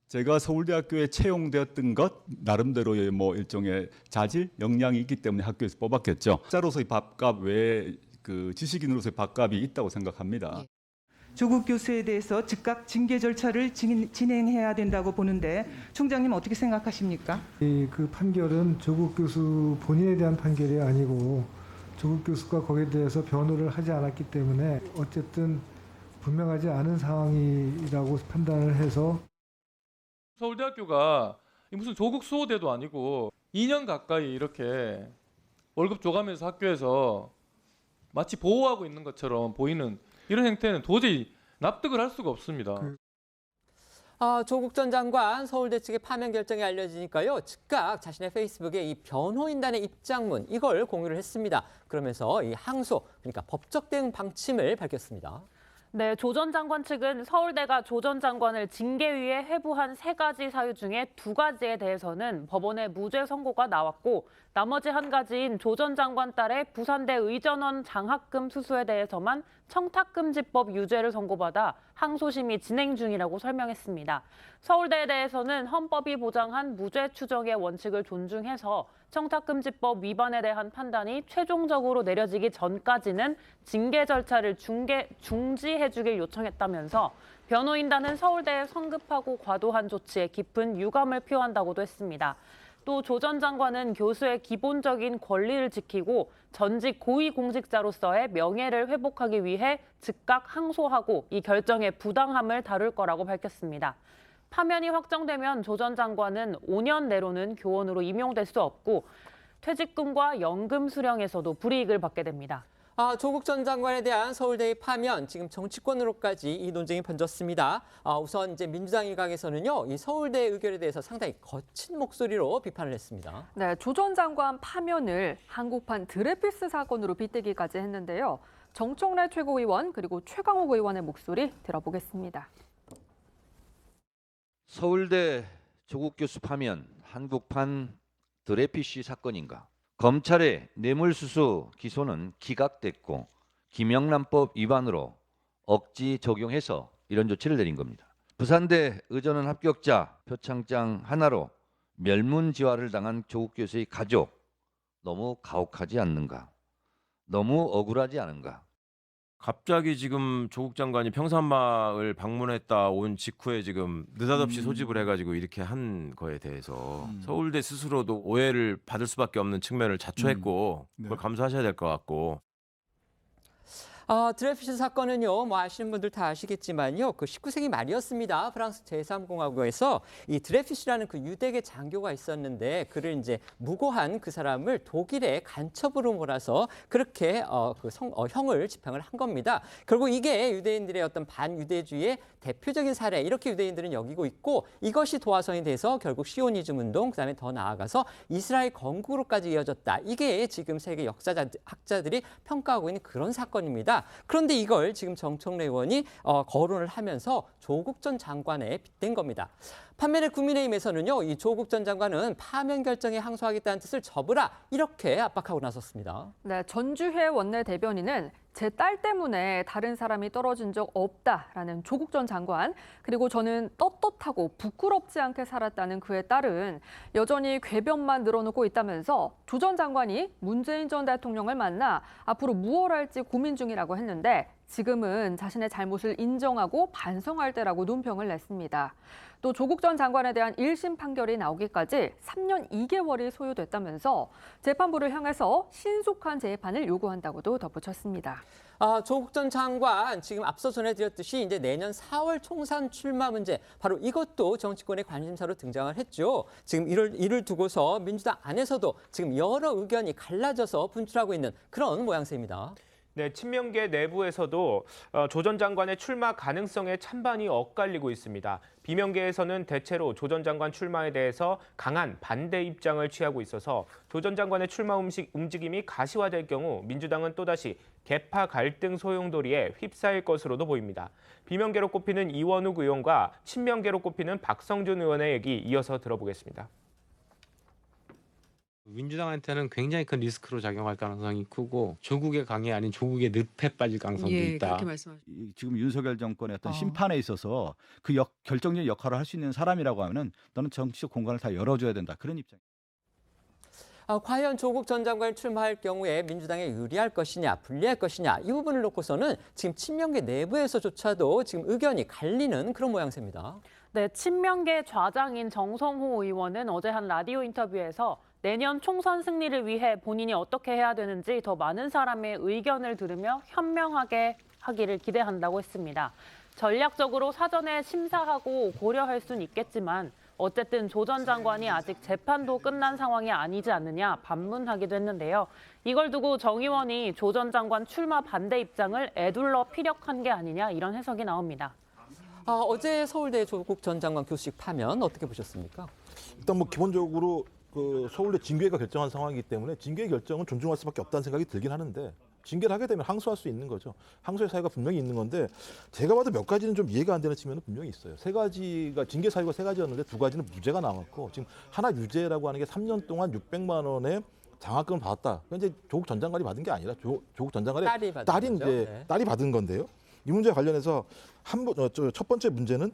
제가 서울대학교에 채용되었던 것 나름대로의 일종의 자질, 역량이 있기 때문에 학교에서 뽑았겠죠. 학자로서의 밥값 외에 지식인으로서의 밥값이 있다고 생각합니다. 조국 교수에 대해서 즉각 징계 절차를 진행해야 된다고 보는데 총장님 어떻게 생각하십니까? 그 판결은 조국 교수 본인에 대한 판결이 아니고 조국 교수가 거기에 대해서 변호를 하지 않았기 때문에 어쨌든 분명하지 않은 상황이라고 판단을 해서 서울대학교가 무슨 조국 수호대도 아니고 2년 가까이 이렇게 월급 줘가면서 학교에서 마치 보호하고 있는 것처럼 보이는 이런 행태는 도저히 납득을 할 수가 없습니다. 조국 전 장관 서울대 측의 파면 결정이 알려지니까요. 즉각 자신의 페이스북에 이 변호인단의 입장문 이걸 공유를 했습니다. 그러면서 이 항소, 그러니까 법적 대응 방침을 밝혔습니다. 네, 조 전 장관 측은 서울대가 조 전 장관을 징계위에 회부한 3가지 사유 중에 2가지에 대해서는 법원의 무죄 선고가 나왔고 나머지 1가지인 조 전 장관 딸의 부산대 의전원 장학금 수수에 대해서만 청탁금지법 유죄를 선고받아 항소심이 진행 중이라고 설명했습니다. 서울대에 대해서는 헌법이 보장한 무죄 추정의 원칙을 존중해서 청탁금지법 위반에 대한 판단이 최종적으로 내려지기 전까지는 징계 절차를 중지해주길 요청했다면서 변호인단은 서울대의 성급하고 과도한 조치에 깊은 유감을 표한다고도 했습니다. 또 조 전 장관은 교수의 기본적인 권리를 지키고 전직 고위공직자로서의 명예를 회복하기 위해 즉각 항소하고 이 결정의 부당함을 다룰 거라고 밝혔습니다. 파면이 확정되면 조 전 장관은 5년 내로는 교원으로 임용될 수 없고 퇴직금과 연금 수령에서도 불이익을 받게 됩니다. 조국 전 장관에 대한 서울대의 파면, 지금 정치권으로까지 이 논쟁이 번졌습니다. 우선 이제 민주당 일각에서는요, 이 서울대 의결에 대해서 상당히 거친 목소리로 비판을 했습니다. 네, 조 전 장관 파면을 한국판 드레피스 사건으로 빗대기까지 했는데요. 정청래 최고위원 그리고 최강욱 의원의 목소리 들어보겠습니다. 서울대 조국 교수 파면 한국판 드레피시 사건인가? 검찰의 뇌물수수 기소는 기각됐고 김영란법 위반으로 억지 적용해서 이런 조치를 내린 겁니다. 부산대 의전원 합격자 표창장 하나로 멸문지화를 당한 조국 교수의 가족, 너무 가혹하지 않는가? 너무 억울하지 않은가? 갑자기 지금 조국 장관이 평산마을 방문했다 온 직후에 지금 느닷없이 소집을 해가지고 이렇게 한 거에 대해서 서울대 스스로도 오해를 받을 수밖에 없는 측면을 자초했고 그걸 감수하셔야 될 것 같고. 드레피스 사건은요, 뭐 아시는 분들 다 아시겠지만요, 그 19세기 말이었습니다. 프랑스 제3공화국에서 이 드레피스라는 그 유대계 장교가 있었는데 그를 이제 무고한 그 사람을 독일에 간첩으로 몰아서 그렇게 형을 집행을 한 겁니다. 결국 이게 유대인들의 어떤 반유대주의의 대표적인 사례, 이렇게 유대인들은 여기고 있고 이것이 도화선이 돼서 결국 시오니즘 운동, 그다음에 더 나아가서 이스라엘 건국으로까지 이어졌다. 이게 지금 세계 역사학자들이 평가하고 있는 그런 사건입니다. 그런데 이걸 지금 정청래 의원이 거론을 하면서 조국 전 장관에 빗댄 겁니다. 반면에 국민의힘에서는요, 이 조국 전 장관은 파면 결정에 항소하겠다는 뜻을 접으라 이렇게 압박하고 나섰습니다. 네, 전주회 원내대변인은 제 딸 때문에 다른 사람이 떨어진 적 없다라는 조국 전 장관, 그리고 저는 떳떳하고 부끄럽지 않게 살았다는 그의 딸은 여전히 궤변만 늘어놓고 있다면서 조 전 장관이 문재인 전 대통령을 만나 앞으로 무엇 할지 고민 중이라고 했는데 지금은 자신의 잘못을 인정하고 반성할 때라고 논평을 냈습니다. 또 조국 전 장관에 대한 1심 판결이 나오기까지 3년 2개월이 소요됐다면서 재판부를 향해서 신속한 재판을 요구한다고도 덧붙였습니다. 조국 전 장관 지금 앞서 전해드렸듯이 이제 내년 4월 총선 출마 문제, 바로 이것도 정치권의 관심사로 등장을 했죠. 지금 이를 두고서 민주당 안에서도 지금 여러 의견이 갈라져서 분출하고 있는 그런 모양새입니다. 네, 친명계 내부에서도 조 전 장관의 출마 가능성에 찬반이 엇갈리고 있습니다. 비명계에서는 대체로 조 전 장관 출마에 대해서 강한 반대 입장을 취하고 있어서 조 전 장관의 출마 움직임이 가시화될 경우 민주당은 또다시 계파 갈등 소용돌이에 휩싸일 것으로도 보입니다. 비명계로 꼽히는 이원욱 의원과 친명계로 꼽히는 박성준 의원의 얘기 이어서 들어보겠습니다. 민주당한테는 굉장히 큰 리스크로 작용할 가능성이 크고 조국의 강이 아닌 조국의 늪에 빠질 가능성도 있다. 그렇게 말씀하십니다. 지금 윤석열 정권의 어떤 심판에 있어서 그 결정적인 역할을 할 수 있는 사람이라고 하면은 너는 정치적 공간을 다 열어줘야 된다. 그런 입장. 과연 조국 전 장관이 출마할 경우에 민주당에 유리할 것이냐, 불리할 것이냐 이 부분을 놓고서는 지금 친명계 내부에서조차도 지금 의견이 갈리는 그런 모양새입니다. 네, 친명계 좌장인 정성호 의원은 어제 한 라디오 인터뷰에서 내년 총선 승리를 위해 본인이 어떻게 해야 되는지 더 많은 사람의 의견을 들으며 현명하게 하기를 기대한다고 했습니다. 전략적으로 사전에 심사하고 고려할 수는 있겠지만 어쨌든 조 전 장관이 아직 재판도 끝난 상황이 아니지 않느냐 반문하기도 했는데요. 이걸 두고 정 의원이 조 전 장관 출마 반대 입장을 애둘러 피력한 게 아니냐 이런 해석이 나옵니다. 어제 서울대 조국 전 장관 교수직 파면 어떻게 보셨습니까? 일단 뭐 기본적으로 그 서울대 징계가 결정한 상황이기 때문에 징계 결정은 존중할 수밖에 없다는 생각이 들긴 하는데 징계를 하게 되면 항소할 수 있는 거죠. 항소의 사유가 분명히 있는 건데 제가 봐도 몇 가지는 좀 이해가 안 되는 측면은 분명히 있어요. 세 가지가 징계 사유가 세 가지였는데 두 가지는 무죄가 나왔고 지금 하나 유죄라고 하는 게 3년 동안 600만 원의 장학금을 받았다. 이제 조국 전 장관이 받은 게 아니라 조국 전 장관의 딸이 이제 딸이 받은 건데요. 이 문제와 관련해서 첫 번째 문제는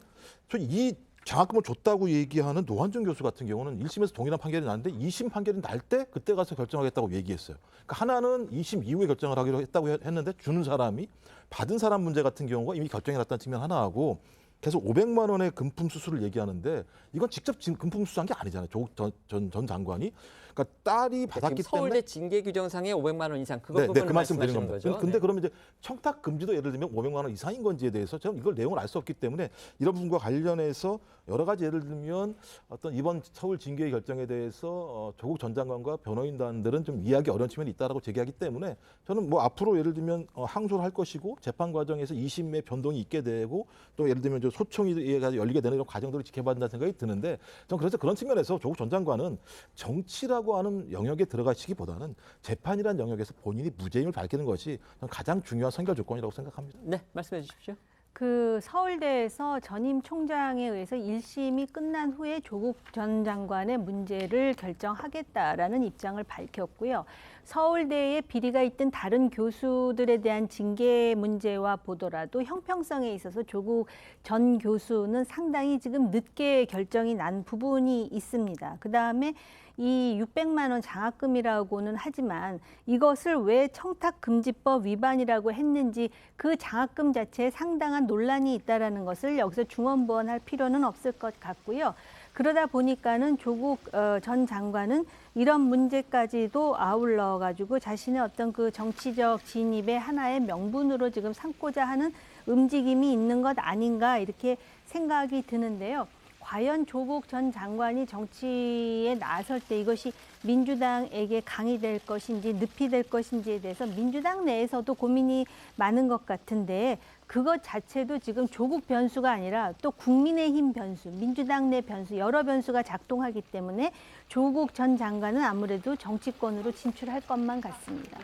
이 장학금을 줬다고 얘기하는 노환준 교수 같은 경우는 1심에서 동일한 판결이 났는데 2심 판결이 날 때 그때 가서 결정하겠다고 얘기했어요. 그러니까 하나는 2심 이후에 결정을 하기로 했다고 했는데 주는 사람이 받은 사람 문제 같은 경우가 이미 결정이 났다는 측면 하나하고 계속 500만 원의 금품 수수를 얘기하는데 이건 직접 금품 수수한 게 아니잖아요. 조국 전 장관이. 그러니까 딸이 받았기 때문에 서울대 징계 규정상의 500만 원 이상 그거 네, 부분을 그 말씀 드리는 말씀하시는 겁니다. 거죠? 근데 그러면 이제 청탁 금지도 예를 들면 500만 원 이상인 건지에 대해서 저는 이걸 내용을 알 수 없기 때문에 이런 부분과 관련해서 여러 가지 예를 들면 어떤 이번 서울 징계 결정에 대해서 조국 전 장관과 변호인단들은 좀 이해하기 어려운 측면이 있다라고 제기하기 때문에 저는 뭐 앞으로 예를 들면 항소를 할 것이고 재판 과정에서 2심의 변동이 있게 되고 또 예를 들면 소총이 열리게 되는 이런 과정들을 지켜봐야 된다는 생각이 드는데 저는 그래서 그런 측면에서 조국 전 장관은 정치라고 하는 영역에 들어가시기보다는 재판이라는 영역에서 본인이 무죄임을 밝히는 것이 저는 가장 중요한 선결 조건이라고 생각합니다. 네, 말씀해 주십시오. 그 서울대에서 전임 총장에 의해서 1심이 끝난 후에 조국 전 장관의 문제를 결정하겠다라는 입장을 밝혔고요. 서울대에 비리가 있던 다른 교수들에 대한 징계 문제와 보더라도 형평성에 있어서 조국 전 교수는 상당히 지금 늦게 결정이 난 부분이 있습니다. 그다음에 이 600만 원 장학금이라고는 하지만 이것을 왜 청탁금지법 위반이라고 했는지 그 장학금 자체에 상당한 논란이 있다라는 것을 여기서 중언부언할 필요는 없을 것 같고요. 그러다 보니까는 조국 전 장관은 이런 문제까지도 아울러 가지고 자신의 어떤 그 정치적 진입의 하나의 명분으로 지금 삼고자 하는 움직임이 있는 것 아닌가 이렇게 생각이 드는데요. 과연 조국 전 장관이 정치에 나설 때 이것이 민주당에게 강의될 것인지 늪이 될 것인지에 대해서 민주당 내에서도 고민이 많은 것 같은데 그것 자체도 지금 조국 변수가 아니라 또 국민의힘 변수, 민주당 내 변수, 여러 변수가 작동하기 때문에 조국 전 장관은 아무래도 정치권으로 진출할 것만 같습니다.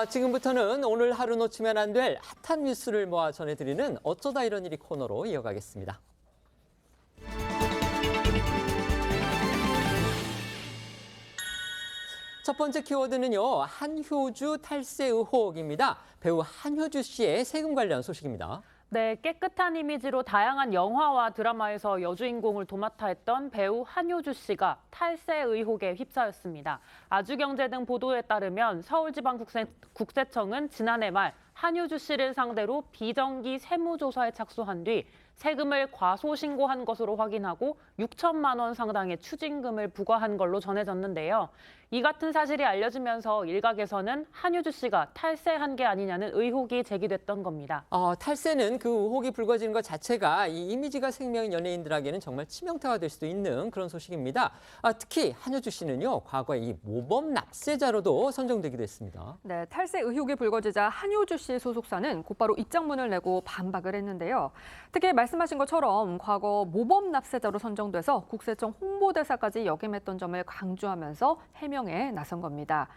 지금부터는 오늘 하루 놓치면 안 될 핫한 뉴스를 모아 전해드리는 어쩌다 이런 일이 코너로 이어가겠습니다. 첫 번째 키워드는요, 한효주 탈세 의혹입니다. 배우 한효주 씨의 세금 관련 소식입니다. 네, 깨끗한 이미지로 다양한 영화와 드라마에서 여주인공을 도맡아 했던 배우 한효주 씨가 탈세 의혹에 휩싸였습니다. 아주경제 등 보도에 따르면 서울지방국세청은 지난해 말 한효주 씨를 상대로 비정기 세무조사에 착수한 뒤 세금을 과소신고한 것으로 확인하고 6천만 원 상당의 추징금을 부과한 걸로 전해졌는데요. 이 같은 사실이 알려지면서 일각에서는 한효주 씨가 탈세한 게 아니냐는 의혹이 제기됐던 겁니다. 탈세는 그 의혹이 불거지는 것 자체가 이 이미지가 생명인 연예인들에게는 정말 치명타가 될 수도 있는 그런 소식입니다. 특히 한효주 씨는요, 과거에 이 모범 납세자로도 선정되기도 했습니다. 네, 탈세 의혹이 불거지자 한효주 씨 소속사는 곧바로 입장문을 내고 반박을 했는데요. 특히 말씀하신 것처럼 과거 모범 납세자로 선정돼서 국세청 홍보대사까지 역임했던 점을 강조하면서 해명에 나선 겁니다.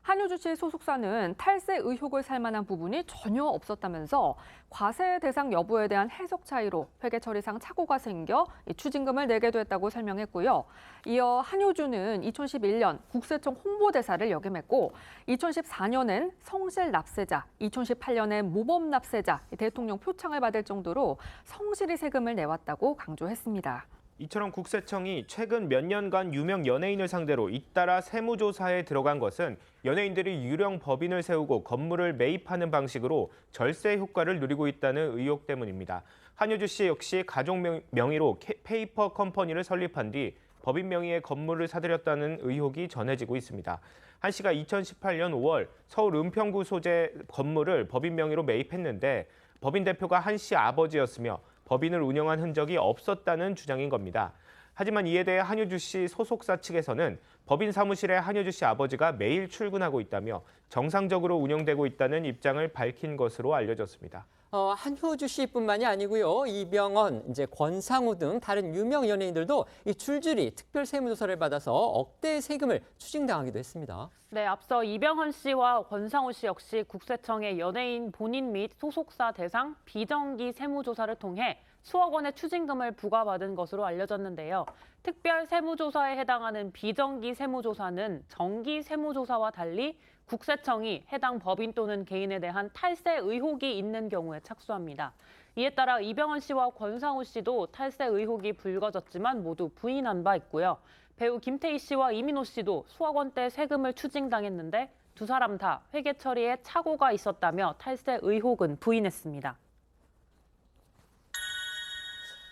한효주 씨 소속사는 탈세 의혹을 살 만한 부분이 전혀 없었다면서 과세 대상 여부에 대한 해석 차이로 회계 처리상 착오가 생겨 추징금을 내게 됐다고 설명했고요. 이어 한효주는 2011년 국세청 홍보대사를 역임했고 2014년엔 성실 납세자, 2018년엔 모범 납세자, 대통령 표창을 받을 정도로 성실히 세금을 내왔다고 강조했습니다. 이처럼 국세청이 최근 몇 년간 유명 연예인을 상대로 잇따라 세무조사에 들어간 것은 연예인들이 유령 법인을 세우고 건물을 매입하는 방식으로 절세 효과를 누리고 있다는 의혹 때문입니다. 한효주 씨 역시 가족 명의로 페이퍼 컴퍼니를 설립한 뒤 법인 명의의 건물을 사들였다는 의혹이 전해지고 있습니다. 한 씨가 2018년 5월 서울 은평구 소재 건물을 법인 명의로 매입했는데 법인 대표가 한 씨 아버지였으며 법인을 운영한 흔적이 없었다는 주장인 겁니다. 하지만 이에 대해 한효주 씨 소속사 측에서는 법인 사무실에 한효주 씨 아버지가 매일 출근하고 있다며 정상적으로 운영되고 있다는 입장을 밝힌 것으로 알려졌습니다. 한효주 씨뿐만이 아니고요. 이병헌, 이제 권상우 등 다른 유명 연예인들도 이 줄줄이 특별 세무조사를 받아서 억대의 세금을 추징당하기도 했습니다. 네, 앞서 이병헌 씨와 권상우 씨 역시 국세청의 연예인 본인 및 소속사 대상 비정기 세무조사를 통해 수억 원의 추징금을 부과받은 것으로 알려졌는데요. 특별 세무조사에 해당하는 비정기 세무조사는 정기 세무조사와 달리 국세청이 해당 법인 또는 개인에 대한 탈세 의혹이 있는 경우에 착수합니다. 이에 따라 이병헌 씨와 권상우 씨도 탈세 의혹이 불거졌지만 모두 부인한 바 있고요. 배우 김태희 씨와 이민호 씨도 수억 원대 세금을 추징당했는데 두 사람 다 회계 처리에 착오가 있었다며 탈세 의혹은 부인했습니다.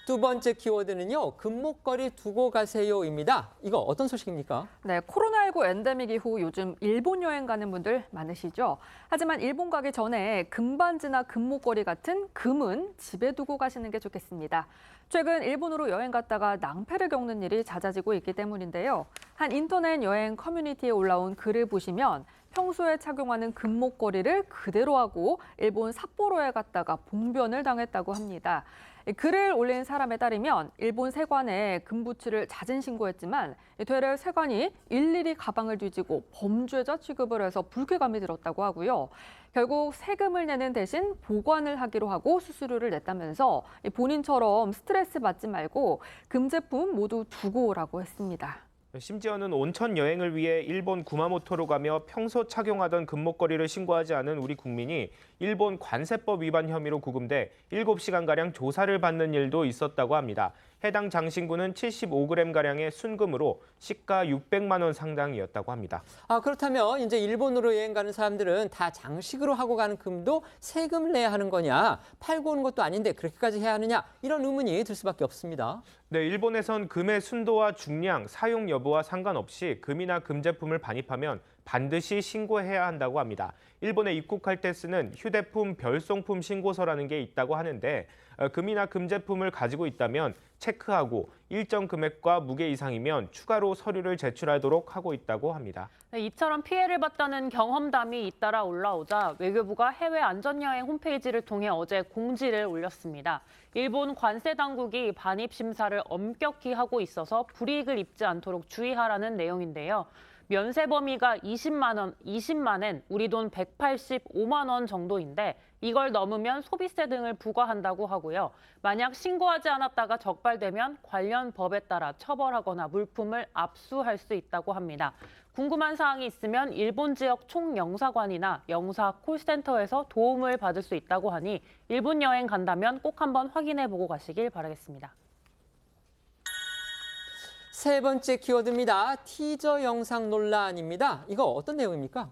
두 번째 키워드는요. 금목걸이 두고 가세요입니다. 이거 어떤 소식입니까? 네, 코로나19 엔데믹 이후 요즘 일본 여행 가는 분들 많으시죠? 하지만 일본 가기 전에 금반지나 금목걸이 같은 금은 집에 두고 가시는 게 좋겠습니다. 최근 일본으로 여행 갔다가 낭패를 겪는 일이 잦아지고 있기 때문인데요. 한 인터넷 여행 커뮤니티에 올라온 글을 보시면 평소에 착용하는 금목걸이를 그대로 하고 일본 삿포로에 갔다가 봉변을 당했다고 합니다. 글을 올린 사람에 따르면 일본 세관에 금부츠를 잦은 신고했지만 되레 세관이 일일이 가방을 뒤지고 범죄자 취급을 해서 불쾌감이 들었다고 하고요. 결국 세금을 내는 대신 보관을 하기로 하고 수수료를 냈다면서 본인처럼 스트레스 받지 말고 금제품 모두 두고 오라고 했습니다. 심지어는 온천 여행을 위해 일본 구마모토로 가며 평소 착용하던 금목걸이를 신고하지 않은 우리 국민이 일본 관세법 위반 혐의로 구금돼 7시간가량 조사를 받는 일도 있었다고 합니다. 해당 장신구는 75g가량의 순금으로 시가 600만 원 상당이었다고 합니다. 그렇다면 이제 일본으로 여행 가는 사람들은 다 장식으로 하고 가는 금도 세금을 내야 하는 거냐? 팔고 오는 것도 아닌데 그렇게까지 해야 하느냐? 이런 의문이 들 수밖에 없습니다. 네, 일본에선 금의 순도와 중량, 사용 여부와 상관없이 금이나 금제품을 반입하면 반드시 신고해야 한다고 합니다. 일본에 입국할 때 쓰는 휴대폰 별송품 신고서라는 게 있다고 하는데 금이나 금제품을 가지고 있다면 체크하고 일정 금액과 무게 이상이면 추가로 서류를 제출하도록 하고 있다고 합니다. 네, 이처럼 피해를 봤다는 경험담이 잇따라 올라오자 외교부가 해외 안전여행 홈페이지를 통해 어제 공지를 올렸습니다. 일본 관세 당국이 반입 심사를 엄격히 하고 있어서 불이익을 입지 않도록 주의하라는 내용인데요. 면세 범위가 20만 엔, 우리 돈 185만 원 정도인데 이걸 넘으면 소비세 등을 부과한다고 하고요. 만약 신고하지 않았다가 적발되면 관련 법에 따라 처벌하거나 물품을 압수할 수 있다고 합니다. 궁금한 사항이 있으면 일본 지역 총영사관이나 영사 콜센터에서 도움을 받을 수 있다고 하니 일본 여행 간다면 꼭 한번 확인해보고 가시길 바라겠습니다. 세 번째 키워드입니다. 티저 영상 논란입니다. 이거 어떤 내용입니까?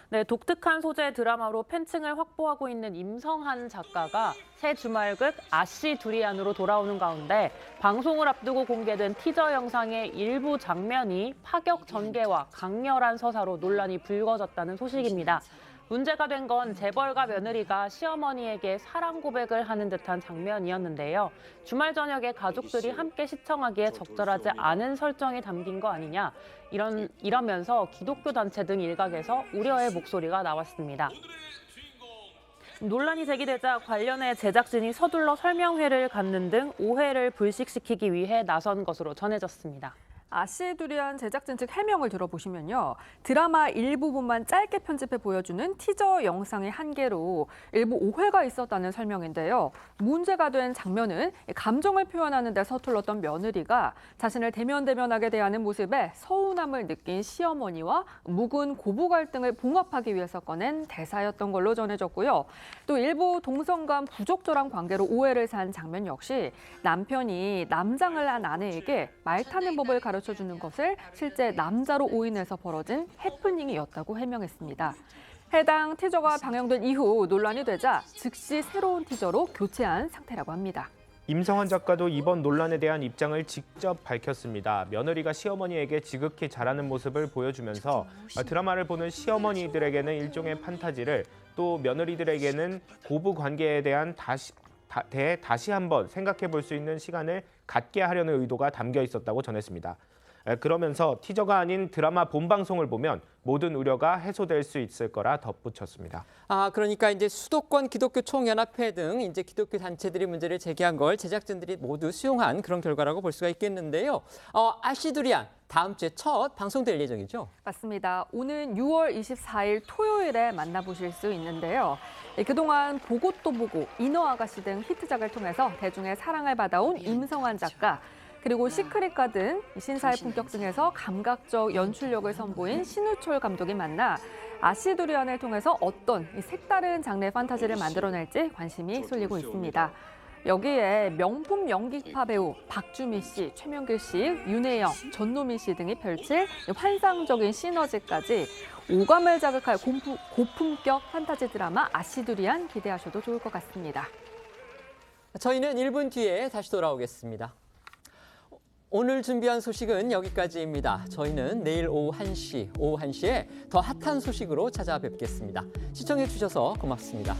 네, 독특한 소재 드라마로 팬층을 확보하고 있는 임성한 작가가 새 주말극 아씨 두리안으로 돌아오는 가운데 방송을 앞두고 공개된 티저 영상의 일부 장면이 파격 전개와 강렬한 서사로 논란이 불거졌다는 소식입니다. 문제가 된 건 재벌가 며느리가 시어머니에게 사랑 고백을 하는 듯한 장면이었는데요. 주말 저녁에 가족들이 함께 시청하기에 적절하지 않은 설정이 담긴 거 아니냐. 이러면서 기독교 단체 등 일각에서 우려의 목소리가 나왔습니다. 논란이 제기되자 관련해 제작진이 서둘러 설명회를 갖는 등 오해를 불식시키기 위해 나선 것으로 전해졌습니다. 아시두리안 제작진 측 해명을 들어보시면요. 드라마 일부분만 짧게 편집해 보여주는 티저 영상의 한계로 일부 오해가 있었다는 설명인데요. 문제가 된 장면은 감정을 표현하는 데 서툴렀던 며느리가 자신을 대면대면하게 대하는 모습에 서운함을 느낀 시어머니와 묵은 고부 갈등을 봉합하기 위해서 꺼낸 대사였던 걸로 전해졌고요. 또 일부 동성 간 부적절한 관계로 오해를 산 장면 역시 남편이 남장을 한 아내에게 말 타는 법을 가르쳐주는 것을 실제 남자로 오인해서 벌어진 해프닝이었다고 해명했습니다. 해당 티저가 방영된 이후 논란이 되자 즉시 새로운 티저로 교체한 상태라고 합니다. 임성환 작가도 이번 논란에 대한 입장을 직접 밝혔습니다. 며느리가 시어머니에게 지극히 잘하는 모습을 보여주면서 드라마를 보는 시어머니들에게는 일종의 판타지를, 또 며느리들에게는 고부 관계에 대한 다시 한번 생각해 볼 수 있는 시간을 갖게 하려는 의도가 담겨 있었다고 전했습니다. 그러면서 티저가 아닌 드라마 본방송을 보면 모든 우려가 해소될 수 있을 거라 덧붙였습니다. 그러니까 이제 수도권 기독교 총연합회 등 이제 기독교 단체들이 문제를 제기한 걸 제작진들이 모두 수용한 그런 결과라고 볼 수가 있겠는데요. 아시두리안 다음 주에 첫 방송될 예정이죠? 맞습니다. 오는 6월 24일 토요일에 만나보실 수 있는데요. 그동안 보고 또 보고, 인어 아가씨 등 히트작을 통해서 대중의 사랑을 받아온 임성환 작가, 그리고 시크릿가 등 신사의 품격 등에서 감각적 연출력을 선보인 신우철 감독이 만나 아시두리안을 통해서 어떤 색다른 장르의 판타지를 만들어낼지 관심이 쏠리고 있습니다. 여기에 명품 연기파 배우 박주미 씨, 최명길 씨, 윤혜영, 전노민 씨 등이 펼칠 환상적인 시너지까지 오감을 자극할 고품격 판타지 드라마 아시두리안 기대하셔도 좋을 것 같습니다. 저희는 1분 뒤에 다시 돌아오겠습니다. 오늘 준비한 소식은 여기까지입니다. 저희는 내일 오후 1시에 더 핫한 소식으로 찾아뵙겠습니다. 시청해 주셔서 고맙습니다.